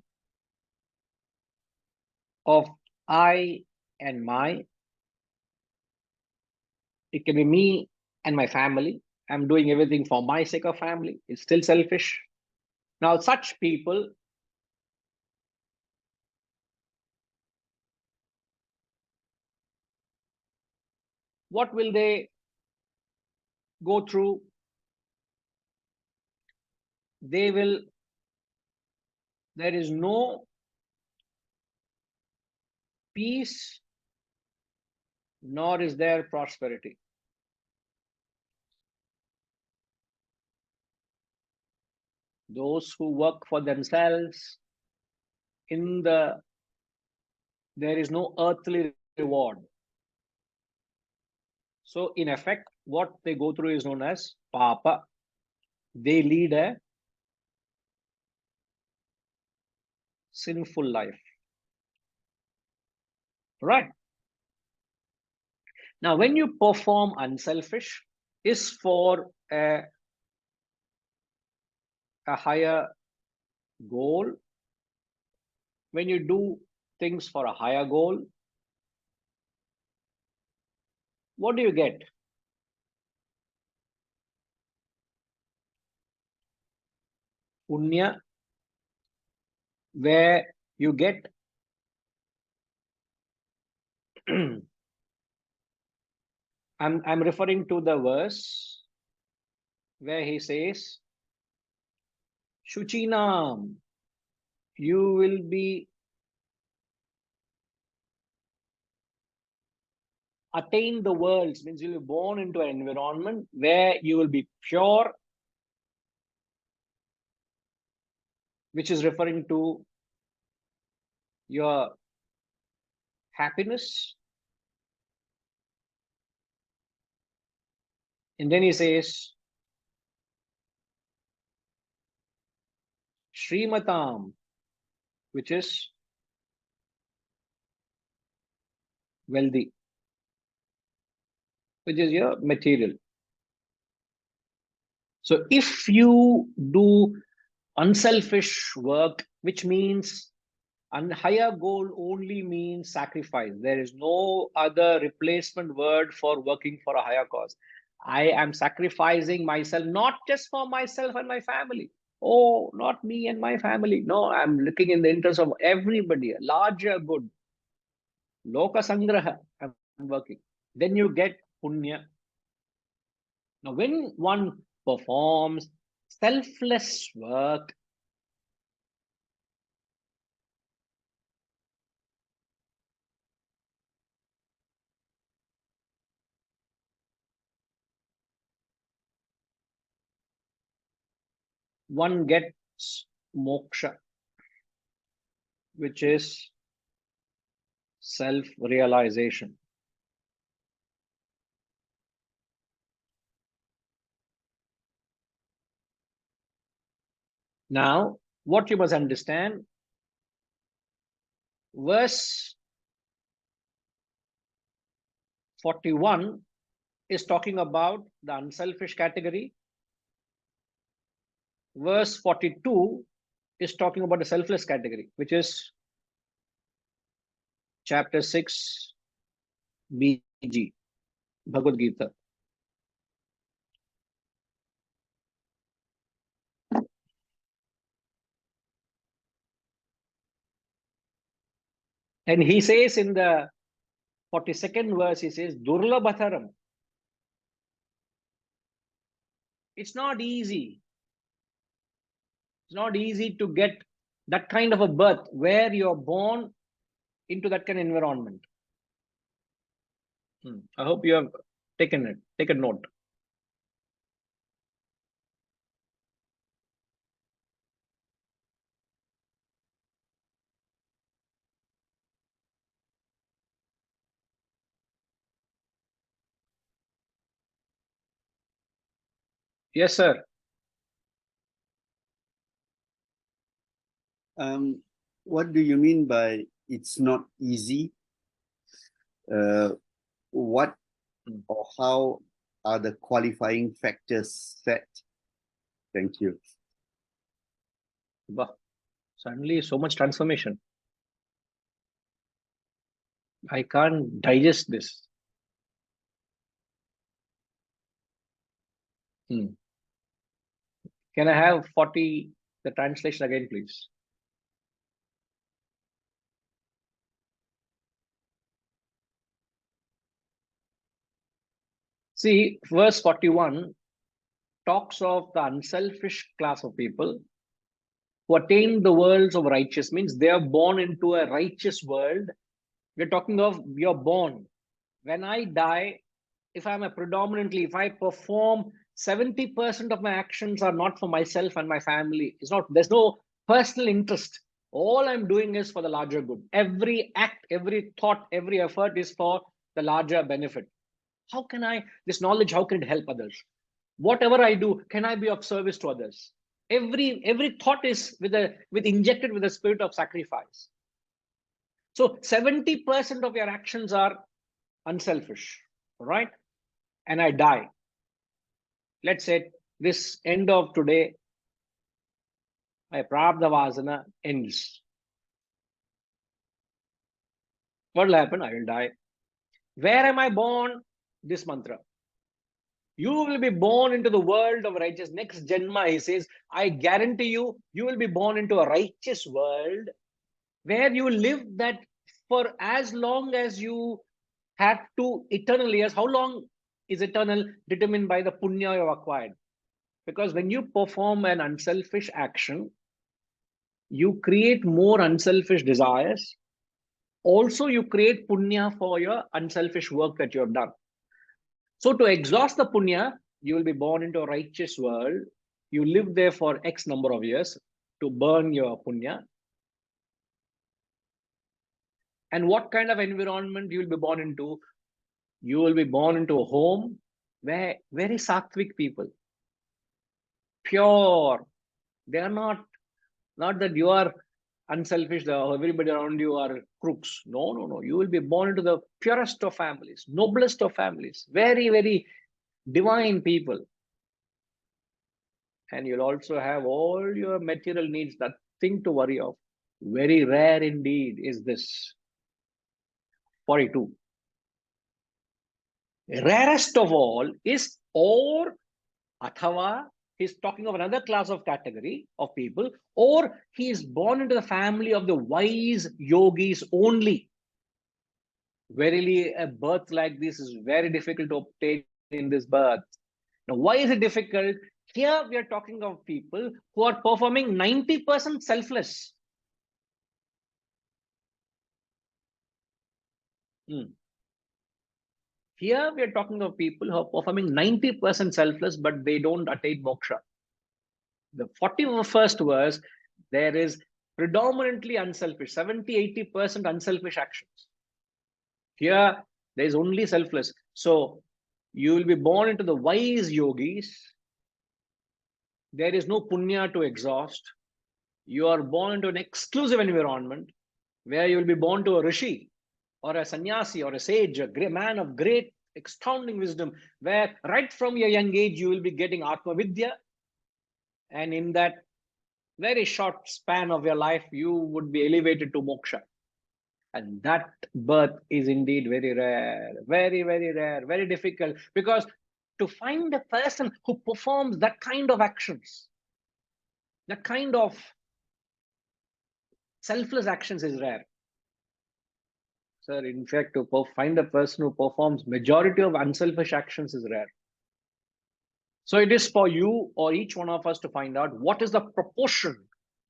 S1: Of I and my. It can be me and my family. I'm doing everything for my sake of family. It's still selfish. Now, such people what will they go through? There is no peace, nor is there prosperity. Those who work for themselves, there is no earthly reward. So in effect, what they go through is known as papa. They lead a sinful life. Right? Now, when you perform unselfish, is for a higher goal. When you do things for a higher goal, what do you get? Punya, where you get I'm referring to the verse where he says, Shuchinam, you will be attain the worlds, means you'll be born into an environment where you will be pure, which is referring to your happiness. And then he says, Srimatam, which is wealthy, which is your material. So if you do unselfish work, which means higher goal only means sacrifice. There is no other replacement word for working for a higher cause. I am sacrificing myself, not just for myself and my family. Oh, not me and my family. No, I'm looking in the interest of everybody, a larger good. Loka sangraha, I'm working. Then you get punya. Now, when one performs selfless work one gets moksha, which is self-realization. Now, what you must understand, verse 41 is talking about the unselfish category. Verse 42 is talking about the selfless category, which is chapter 6 BG, Bhagavad Gita. And he says in the 42nd verse, he says, Durlabhataram. It's not easy. It's not easy to get that kind of a birth where you're born into that kind of environment. I hope you have taken it. Take a note. Yes, sir.
S3: What do you mean by it's not easy? What or how are the qualifying factors set? Thank you.
S1: Wow. Suddenly, so much transformation. I can't digest this. Can I have 40, the translation again, please? See, verse 41 talks of the unselfish class of people who attain the worlds of righteous, means they are born into a righteous world. We're talking of you're born. When I die, if I'm a predominantly, if I perform 70% of my actions are not for myself and my family, it's not, there's no personal interest. All I'm doing is for the larger good. Every act, every thought, every effort is for the larger benefit. How can I, this knowledge, how can it help others? Whatever I do, can I be of service to others? Every thought is with injected with a spirit of sacrifice. So 70% of your actions are unselfish, right? And I die. Let's say this end of today, my prarabdha vasana ends. What will happen? I will die. Where am I born? This mantra. You will be born into the world of righteous. Next Janma, he says, I guarantee you, you will be born into a righteous world where you live that for as long as you have to eternal years. How long is eternal? Determined by the punya you have acquired. Because when you perform an unselfish action, you create more unselfish desires. Also, you create punya for your unselfish work that you have done. So to exhaust the punya, you will be born into a righteous world. You live there for X number of years to burn your punya. And what kind of environment you will be born into? You will be born into a home where very sattvic people, pure. They are not that you are unselfish, everybody around you are crooks. No. You will be born into the purest of families, noblest of families, very, very divine people. And you'll also have all your material needs, nothing to worry of. Very rare indeed is this. 42. Rarest of all is or athava, he's talking of another class of category of people, or he is born into the family of the wise yogis only. Verily, a birth like this is very difficult to obtain in this birth. Now, why is it difficult? Here we are talking of people who are performing 90% selfless. Here we are talking of people who are performing 90% selfless, but they don't attain moksha. The 41st verse, there is predominantly unselfish, 70-80% unselfish actions. Here, there is only selfless. So you will be born into the wise yogis. There is no punya to exhaust. You are born into an exclusive environment where you will be born to a rishi or a sannyasi or a sage, a great man of great astounding wisdom, where right from your young age you will be getting Atma Vidya. And in that very short span of your life, you would be elevated to moksha. And that birth is indeed very rare, very, very rare, very difficult, because to find a person who performs that kind of actions, that kind of selfless actions is rare. Sir, in fact, to find a person who performs majority of unselfish actions is rare. So it is for you or each one of us to find out what is the proportion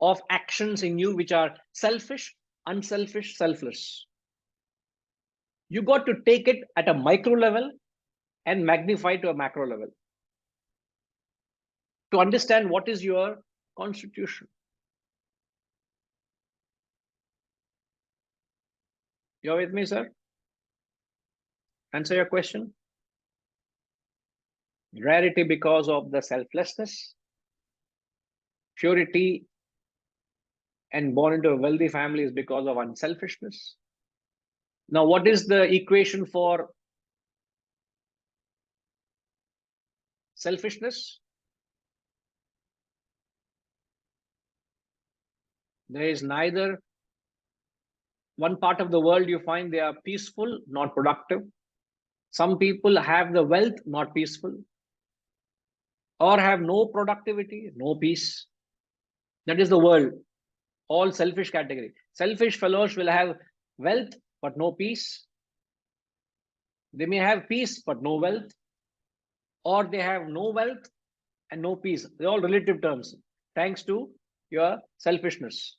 S1: of actions in you which are selfish, unselfish, selfless. You got to take it at a micro level and magnify to a macro level to understand what is your constitution. You're with me, sir? Answer your question. Rarity because of the selflessness, purity and born into a wealthy family is because of unselfishness. Now, what is the equation for selfishness? There is neither one part of the world you find they are peaceful, not productive. Some people have the wealth, not peaceful, or have no productivity, no peace. That is the world, all selfish category. Selfish fellows will have wealth, but no peace. They may have peace, but no wealth, or they have no wealth and no peace. They're all relative terms, thanks to your selfishness.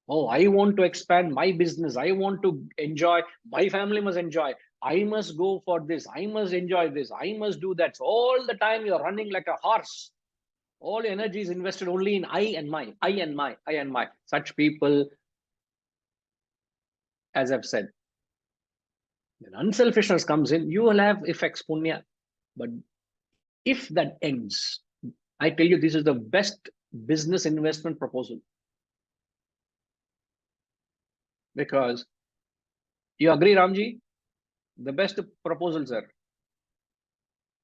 S1: Oh, I want to expand my business. I want to enjoy. My family must enjoy. I must go for this. I must enjoy this. I must do that. So all the time you're running like a horse. All your energy is invested only in I and my, I and my, I and my. Such people, as I've said, when unselfishness comes in, you will have effects, punya. But if that ends, I tell you, this is the best business investment proposal. Because you agree, Ramji? The best proposal, sir.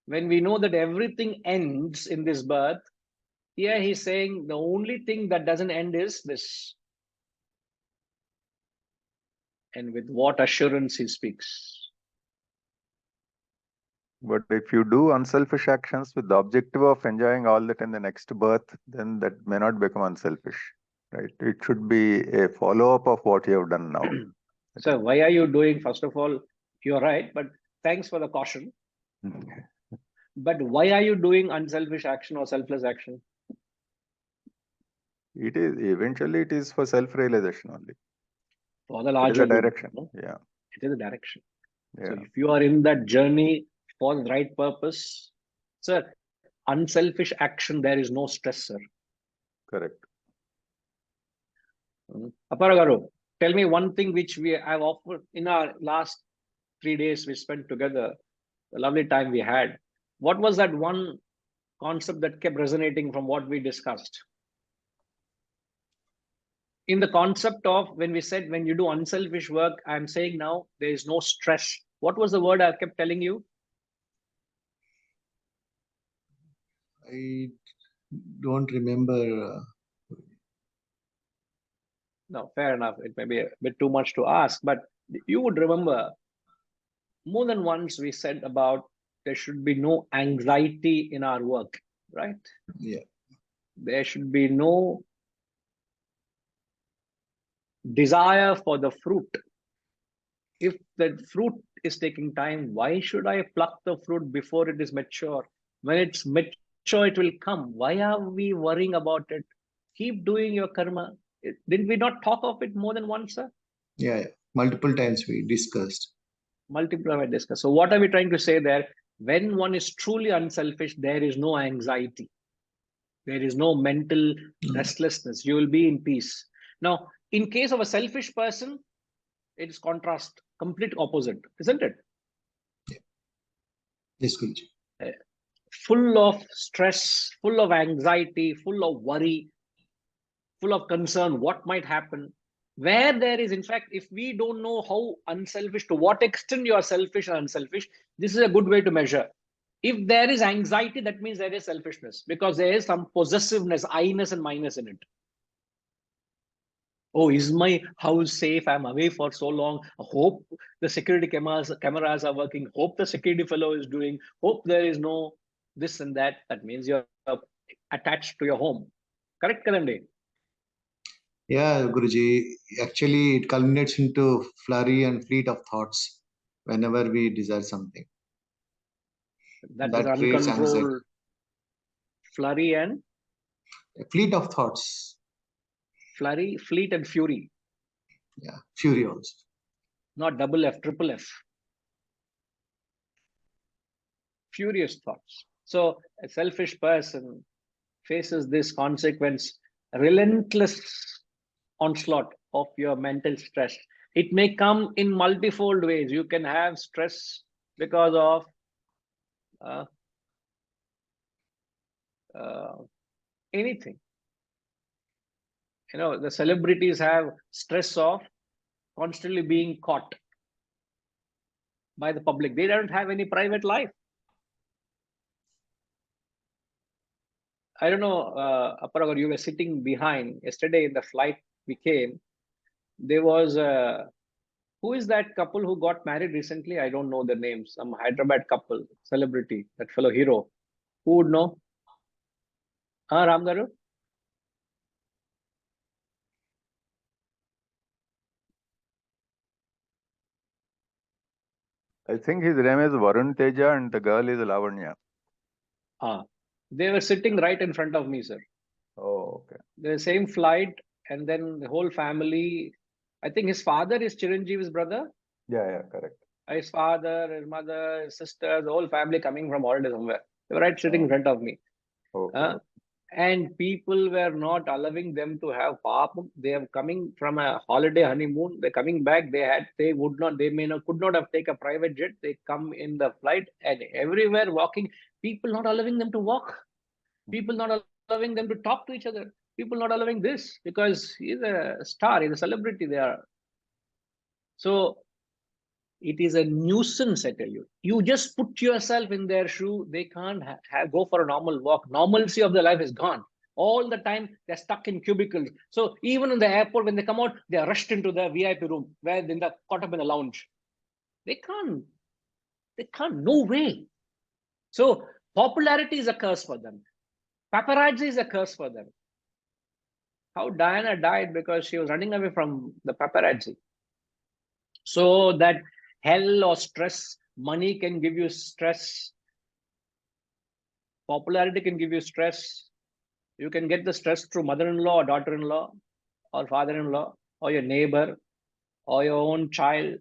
S1: When we know that everything ends in this birth, here he's saying the only thing that doesn't end is this. And with what assurance he speaks.
S6: But if you do unselfish actions with the objective of enjoying all that in the next birth, then that may not become unselfish, right? It should be a follow-up of what you have done now.
S1: So why are you doing, first of all, you're right, but thanks for the caution. But why are you doing unselfish action or selfless action?
S6: It is eventually it is for self-realization only.
S1: For the
S6: It is
S1: larger
S6: a
S1: good,
S6: direction.
S1: no?
S6: Yeah.
S1: It is a direction.
S6: Yeah.
S1: So if you are in that journey for the right purpose, sir, unselfish action, there is no stress, sir.
S6: Correct.
S1: Aparagaru, tell me one thing which we have offered in our last 3 days we spent together, the lovely time we had. What was that one concept that kept resonating from what we discussed? In the concept of when we said, when you do unselfish work, I'm saying now there is no stress. What was the word I kept telling you?
S7: I don't remember.
S1: No, fair enough. It may be a bit too much to ask, but you would remember more than once we said about there should be no anxiety in our work, right?
S7: Yeah.
S1: There should be no desire for the fruit. If the fruit is taking time, why should I pluck the fruit before it is mature? When it's mature, sure it will come. Why are we worrying about it? Keep doing your karma. Didn't we not talk of it more than once, sir?
S7: Yeah, multiple times we discussed.
S1: Multiple have discussed. So what are we trying to say there? When one is truly unselfish, there is no anxiety. There is no mental restlessness. You will be in peace. Now, in case of a selfish person, it is contrast, complete opposite, isn't it?
S7: Yes, Guruji.
S1: Full of stress, full of anxiety, full of worry, full of concern, what might happen. Where there is, in fact, if we don't know how unselfish, to what extent you are selfish or unselfish, this is a good way to measure. If there is anxiety, that means there is selfishness, because there is some possessiveness, I-ness and minus in it. Oh, is my house safe? I'm away for so long. Hope the security cameras are working. Hope the security fellow is doing. Hope there is no this and that. That means you're attached to your home. Correct, Karande?
S7: Yeah, Guruji. Actually, it culminates into flurry and fleet of thoughts whenever we desire something.
S1: That is
S7: That creates anxiety.
S1: uncontrolled flurry and
S7: A fleet of thoughts.
S1: flurry, fleet and fury.
S7: Yeah, fury also.
S1: Not double F, triple F. Furious thoughts. So a selfish person faces this consequence, relentless onslaught of your mental stress. It may come in multifold ways. You can have stress because of anything. You know, the celebrities have stress of constantly being caught by the public. They don't have any private life. I don't know, Aparagor, you were sitting behind. Yesterday in the flight we came, there was who is that couple who got married recently? I don't know the name. Some Hyderabad couple, celebrity, that fellow hero. Who would know? Ram Garu?
S6: I think his name is Varun Teja and the girl is Lavanya.
S1: They were sitting right in front of me, sir.
S6: Oh, okay.
S1: The same flight, and then the whole family. I think his father is Chiranjeevi's brother.
S6: Yeah, correct.
S1: His father, his mother, his sister, the whole family coming from holiday somewhere. They were right sitting in front of me.
S6: Okay.
S1: And people were not allowing them to have papam. They are coming from a holiday honeymoon. They're coming back. They could not have taken a private jet. They come in the flight and everywhere walking. People not allowing them to walk. People not allowing them to talk to each other. People not allowing this because he's a star, he's a celebrity. They are. So it is a nuisance, I tell you. You just put yourself in their shoe. They can't go for a normal walk. Normalcy of their life is gone. All the time, they're stuck in cubicles. So even in the airport, when they come out, they are rushed into the VIP room where they're caught up in the lounge. They can't, no way. So popularity is a curse for them. Paparazzi is a curse for them. How Diana died because she was running away from the paparazzi. So that hell or stress, money can give you stress. Popularity can give you stress. You can get the stress through mother-in-law or daughter-in-law or father-in-law or your neighbor or your own child.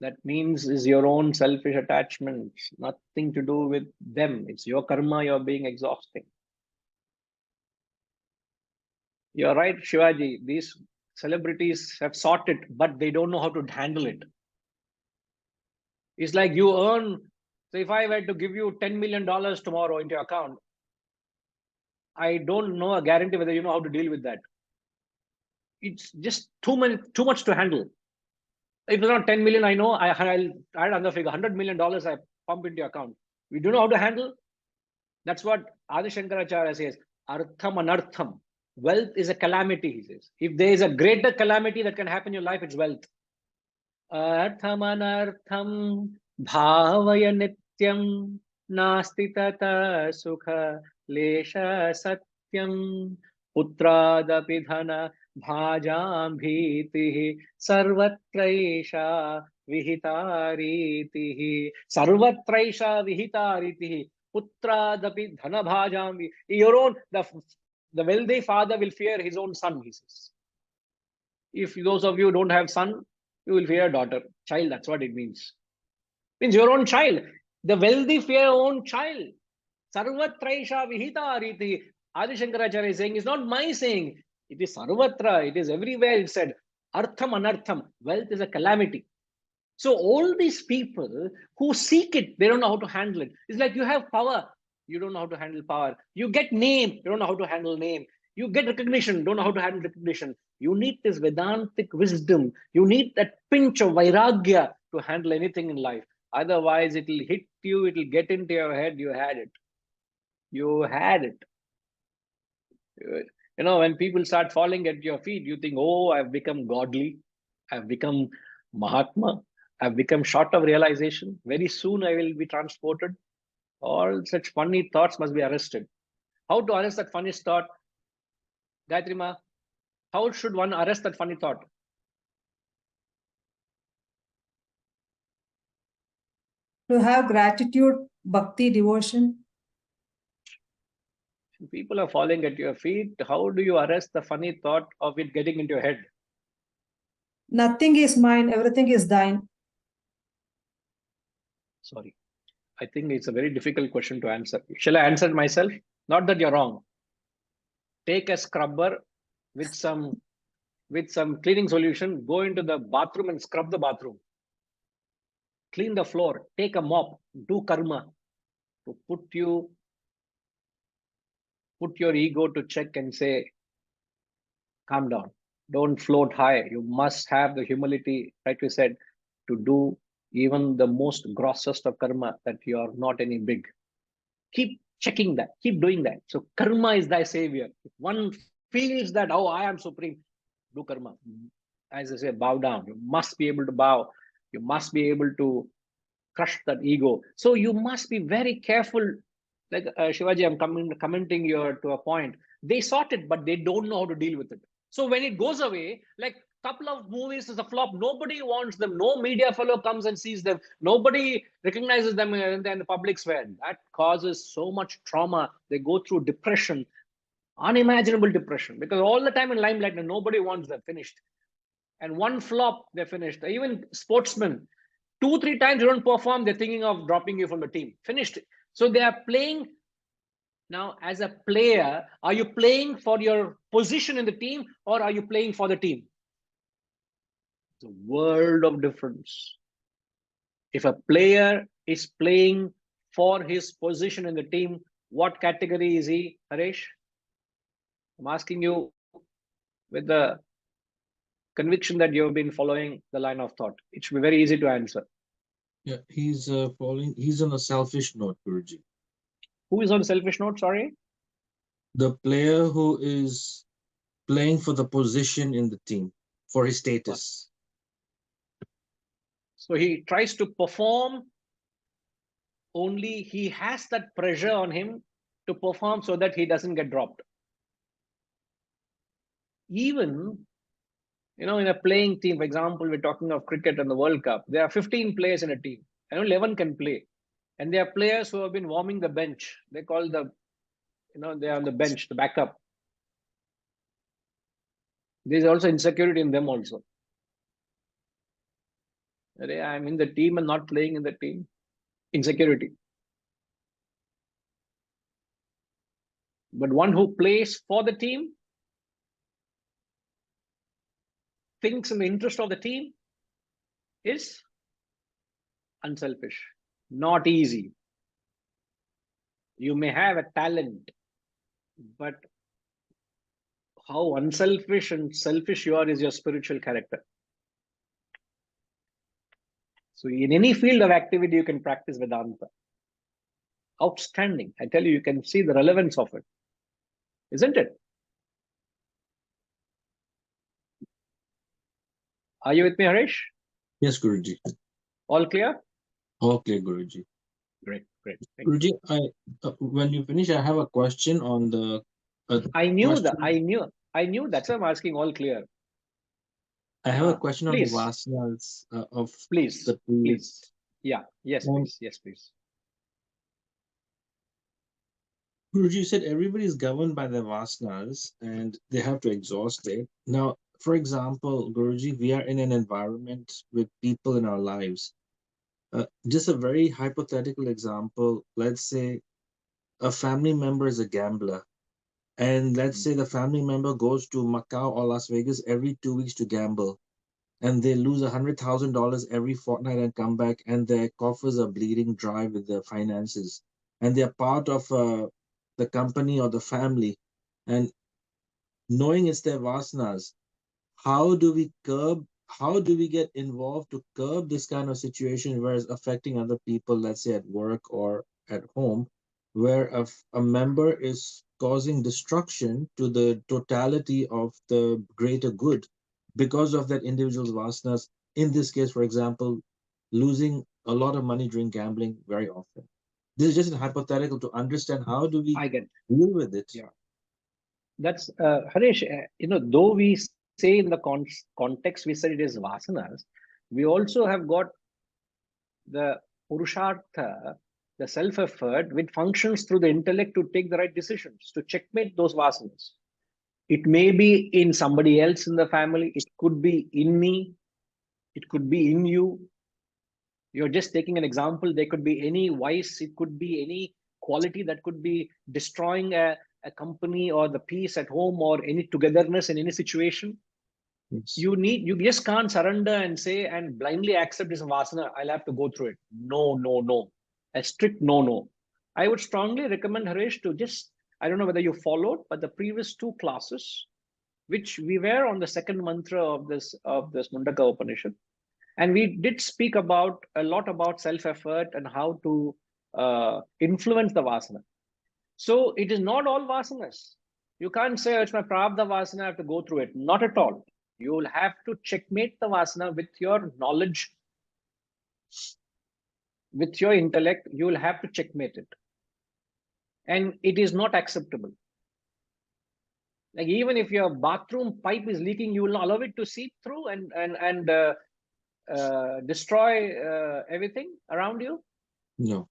S1: That means is your own selfish attachments, nothing to do with them. It's your karma you're being exhausting. You're right, Shivaji. These celebrities have sought it, but they don't know how to handle it. It's like you earn. So if I were to give you $10 million tomorrow into your account, I don't know a guarantee whether you know how to deal with that. It's just too much to handle. If it's not 10 million, I know I'll add another figure, $100 million I pump into your account. We don't know how to handle. That's what Adi Shankaracharya says. Artham anartham. Wealth is a calamity, he says. If there is a greater calamity that can happen in your life, it's wealth. Artham anartham bhavaya nityam nasti tata sukha lesha satyam putradapi dhana bhajam bhitihi sarvatraisha vihitaritihi. Sarvatraisha vihitaritihi. putradapi dhanabhajami. Your own, the wealthy father will fear his own son, he says. If those of you don't have son, you will fear daughter, child. That's what it means. Means your own child. The wealthy fear your own child. Sarvatraisha vihita riti. Adi Shankaracharya is saying, it's not my saying. It is sarvatra. It is everywhere. It said, artham anartham. Wealth is a calamity. So all these people who seek it, they don't know how to handle it. It's like you have power. You don't know how to handle power. You get name. You don't know how to handle name. You get recognition. Don't know how to handle recognition. You need this Vedantic wisdom. You need that pinch of vairagya to handle anything in life. Otherwise, it will hit you. It will get into your head. You had it. You had it. You know, when people start falling at your feet, you think, oh, I've become godly. I've become Mahatma. I've become short of realization. Very soon I will be transported. All such funny thoughts must be arrested. How to arrest that funny thought? Gayatri Ma, how should one arrest that funny thought?
S8: To have gratitude, bhakti, devotion.
S1: People are falling at your feet. How do you arrest the funny thought of it getting into your head?
S8: Nothing is mine, everything is thine.
S1: Sorry. I think it's a very difficult question to answer. Shall I answer it myself? Not that you're wrong. Take a scrubber with some cleaning solution, go into the bathroom and scrub the bathroom. Clean the floor, take a mop, do karma to put your ego to check and say, calm down. Don't float high. You must have the humility, like we said, to do even the most grossest of karma, that you are not any big. Keep checking that, keep doing that. So karma is thy savior. If one feels that, oh, I am supreme, do karma. As I say, bow down. You must be able to bow. You must be able to crush that ego. So you must be very careful. Like Shivaji, I'm commenting here to a point. They sought it, but they don't know how to deal with it. So when it goes away, like couple of movies is a flop, nobody wants them. No media fellow comes and sees them. Nobody recognizes them in the public sphere. That causes so much trauma. They go through depression, unimaginable depression, because all the time in limelight and nobody wants them. Finished. And one flop, they're finished. Even sportsmen, 2-3 times you don't perform, they're thinking of dropping you from the team. Finished. So they are playing. Now, as a player, are you playing for your position in the team, or are you playing for the team? It's a world of difference. If a player is playing for his position in the team, what category is he, Harish? I'm asking you with the conviction that you have been following the line of thought. It should be very easy to answer.
S9: Yeah, he's he's on a selfish note, Guruji.
S1: Who is on selfish note? Sorry.
S9: The player who is playing for the position in the team, for his status.
S1: So he tries to perform, only he has that pressure on him to perform so that he doesn't get dropped. Even, you know, in a playing team, for example, we're talking of cricket and the World Cup, there are 15 players in a team and only 11 can play. And there are players who have been warming the bench. They call the, you know, they're on the bench, the backup. There's also insecurity in them also. I'm in the team and not playing in the team. Insecurity. But one who plays for the team, thinks in the interest of the team, is unselfish. Not easy. You may have a talent, but how unselfish and selfish you are is your spiritual character. So in any field of activity, you can practice Vedanta. Outstanding. I tell you, you can see the relevance of it. Isn't it? Are you with me, Harish?
S9: Yes, Guruji.
S1: All clear?
S9: All clear, Guruji.
S1: Great, great. Thank you.
S9: Guruji, when you finish, I have a question on the.
S1: I knew that.
S9: question.
S1: I knew that's why I'm asking all clear.
S9: I have a question on the
S1: please.
S9: vasanas of
S1: Please,
S9: the
S1: please. Yeah, yes,
S9: Um,
S1: please. Yes, please.
S9: Guruji, you said everybody is governed by their vasanas and they have to exhaust it. Now, for example, Guruji, we are in an environment with people in our lives. Just a very hypothetical example. Let's say a family member is a gambler, and let's say the family member goes to Macau or Las Vegas every 2 weeks to gamble, and they lose $100,000 every fortnight and come back, and their coffers are bleeding dry with their finances, and they are part of the company or the family, and knowing it's their vasanas, how do we get involved to curb this kind of situation where it's affecting other people, let's say at work or at home, where a member is causing destruction to the totality of the greater good because of that individual's vasanas? In this case, for example, losing a lot of money during gambling very often. This is just a hypothetical to understand how do we
S1: I get.
S9: deal with it.
S1: Yeah. That's Harish. Though we say in the context we said it is vasanas, we also have got the purushartha, the self-effort, which functions through the intellect to take the right decisions, to checkmate those vasanas. It may be in somebody else in the family. It could be in me. It could be in you. You're just taking an example. There could be any vice. It could be any quality that could be destroying a company or the peace at home or any togetherness in any situation.
S9: Yes.
S1: You just can't surrender and say and blindly accept this vasana. I'll have to go through it. No. A strict no. I would strongly recommend Harish to just, I don't know whether you followed, but the previous 2 classes, which we were on the second mantra of this Mundaka Upanishad, and we did speak about a lot about self-effort and how to influence the vasana. So it is not all vasanas. You can't say, oh, it's my prarabdha vasana, I have to go through it. Not at all. You will have to checkmate the vasana with your knowledge, with your intellect. You will have to checkmate it. And it is not acceptable. Like even if your bathroom pipe is leaking, you will not allow it to seep through and destroy everything around you.
S9: No.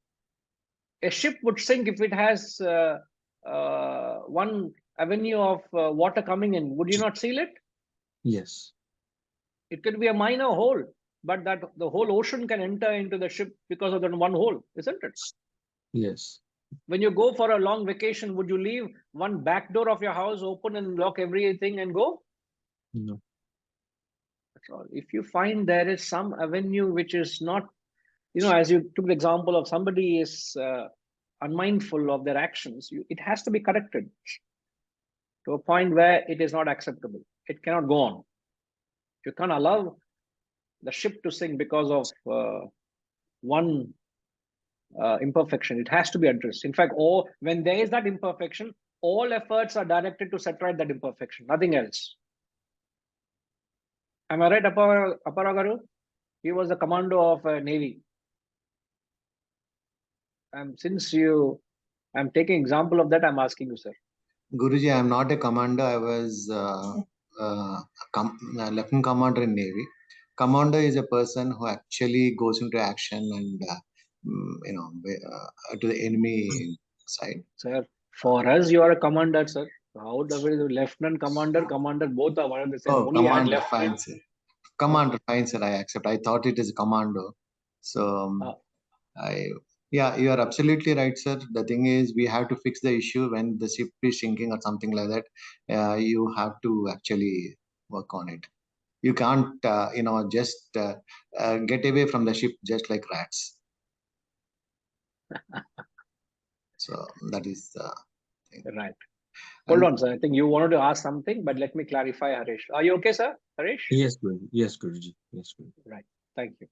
S1: A ship would sink if it has one avenue of water coming in. Would you not seal it?
S9: Yes.
S1: It could be a minor hole, but that the whole ocean can enter into the ship because of that one hole, isn't it?
S9: Yes.
S1: When you go for a long vacation, would you leave one back door of your house open and lock everything and go?
S9: No.
S1: That's all. If you find there is some avenue which is not, as you took the example of somebody is unmindful of their actions, it has to be corrected to a point where it is not acceptable. It cannot go on. You can't allow the ship to sink because of one imperfection. It has to be addressed. In fact, when there is that imperfection, all efforts are directed to set right that imperfection, nothing else. Am I right, Aparagaru? He was the commando of Navy. Since I'm taking example of that, I'm asking you, sir.
S7: Guruji, I am not a commander. I was lieutenant commander in Navy. Commander is a person who actually goes into action and to the enemy side.
S1: Sir, for us, you are a commander, sir. How the lieutenant commander, both are one and the same.
S7: Oh,
S1: Only
S7: commander,
S1: lieutenant.
S7: fine, sir. Commander, fine, sir. I accept. I thought it is commando. So yeah, you are absolutely right, sir. The thing is, we have to fix the issue when the ship is sinking or something like that. You have to actually work on it. You can't, just get away from the ship just like rats. So that is the thing.
S1: Right. Hold on, sir. I think you wanted to ask something, but let me clarify, Harish. Are you okay, sir? Harish?
S9: Yes, Guruji. Yes, Guruji. Yes, Guruji.
S1: Right. Thank you.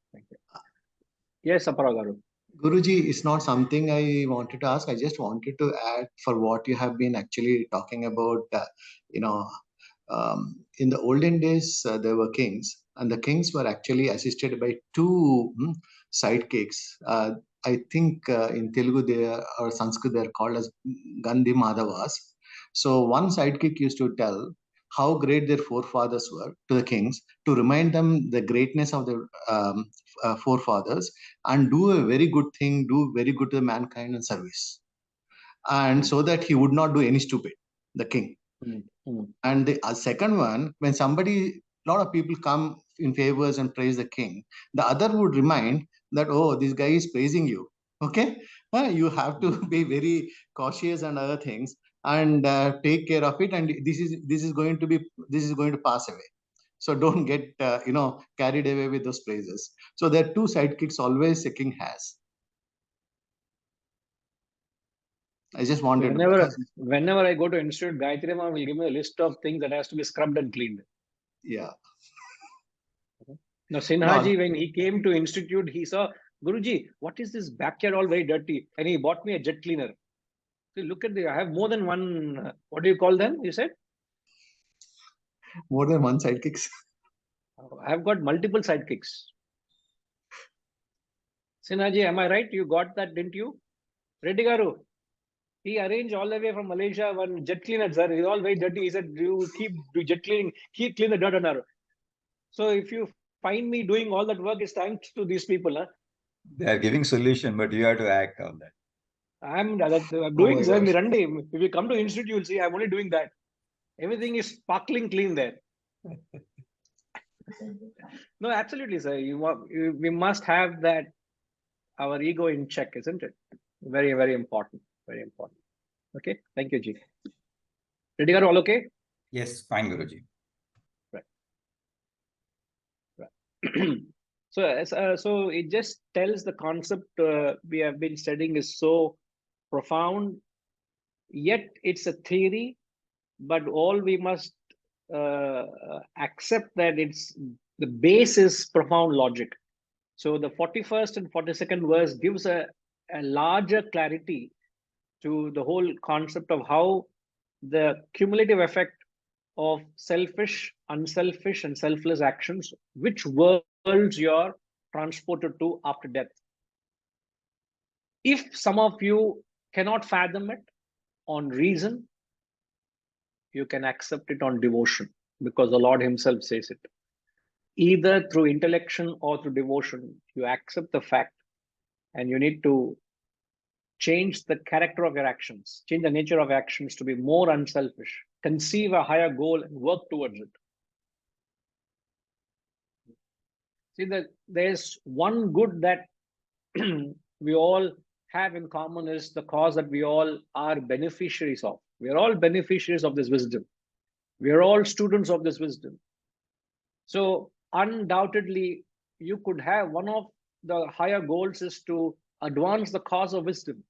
S1: Yes, Aparagaru.
S7: Guruji, it's not something I wanted to ask. I just wanted to add for what you have been actually talking about. In the olden days, there were kings, and the kings were actually assisted by 2 sidekicks. I think in Telugu or Sanskrit, they are called as Gandhi Madhavas. So one sidekick used to tell how great their forefathers were to the kings, to remind them the greatness of their forefathers, and do a very good thing, do very good to the mankind and service. and so that he would not do any stupid, the king. And the second one, when a lot of people come in favors and praise the king, the other would remind that, oh, this guy is praising you. Okay, you have to be very cautious and other things, and take care of it. And this is going to pass away. So don't get carried away with those praises. So there are two sidekicks always a king has. I just wanted
S1: whenever I go to Institute, Gayatri Ma will give me a list of things that has to be scrubbed and cleaned.
S7: Yeah.
S1: Now, Sinhaji, when he came to Institute, he saw, Guruji, what is this backyard all very dirty? And he bought me a jet cleaner. So look at I have more than one, what do you call them, you said?
S7: More than one sidekicks.
S1: I have got multiple sidekicks. Sinhaji, am I right? You got that, didn't you? Reddy Garu, he arranged all the way from Malaysia one jet cleaner, sir. He's all very dirty. He said, you do jet cleaning, keep clean the dirt on our. So if you find me doing all that work, it's thanks to these people. Huh?
S10: They are giving solution, but you have to act on that.
S1: I'm doing, sir. If you come to Institute, you'll see I'm only doing that. Everything is sparkling clean there. No, absolutely, sir. We must have that, our ego in check, isn't it? Very, very important. Very important. Okay. Thank you, Ji. Reddy Garu, all okay?
S10: Yes, fine, Guruji.
S1: Right. So it just tells the concept we have been studying is so profound, yet it's a theory, but all we must accept that the base is profound logic. So the 41st and 42nd verse gives a larger clarity to the whole concept of how the cumulative effect of selfish, unselfish, and selfless actions, which worlds you're transported to after death. If some of you cannot fathom it on reason, you can accept it on devotion, because the Lord himself says it. Either through intellection or through devotion, you accept the fact, and you need to change the character of your actions, change the nature of actions to be more unselfish, conceive a higher goal and work towards it. See, that there's one good that we all have in common is the cause that we all are beneficiaries of. We are all beneficiaries of this wisdom. We are all students of this wisdom. So undoubtedly, you could have one of the higher goals is to advance the cause of wisdom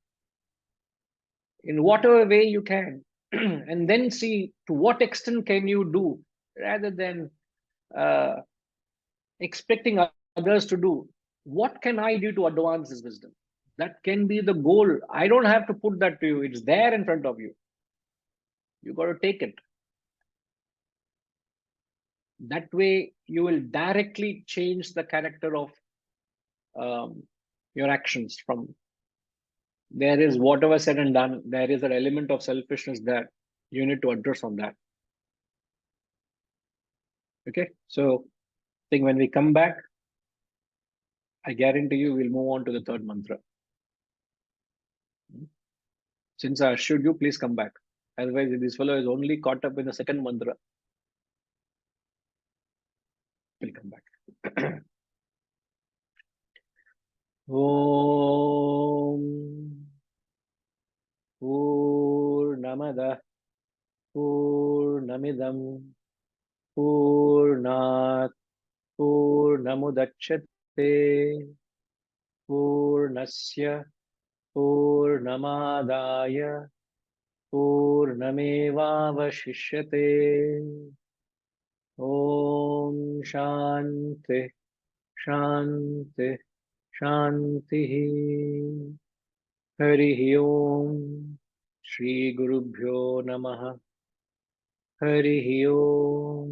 S1: in whatever way you can, and then see to what extent can you do, rather than expecting others to do. What can I do to advance this wisdom? That can be the goal. I don't have to put that to you. It's there in front of you. You got to take it. That way, you will directly change the character of your actions. From there is whatever said and done, there is an element of selfishness that you need to address on that. Okay, so I think when we come back, I guarantee you we'll move on to the third mantra. Since I assured you, please come back. Otherwise, this fellow is only caught up in the second mantra. We'll come back. Om Purnamada Purnamidam Purnat Purnamudachyate Purnasya Purnamadaya Purnamevavashishyate. Om Shanti Shanti Shanti. Hari Om. Shri Gurubhyo Namaha. Hari Om.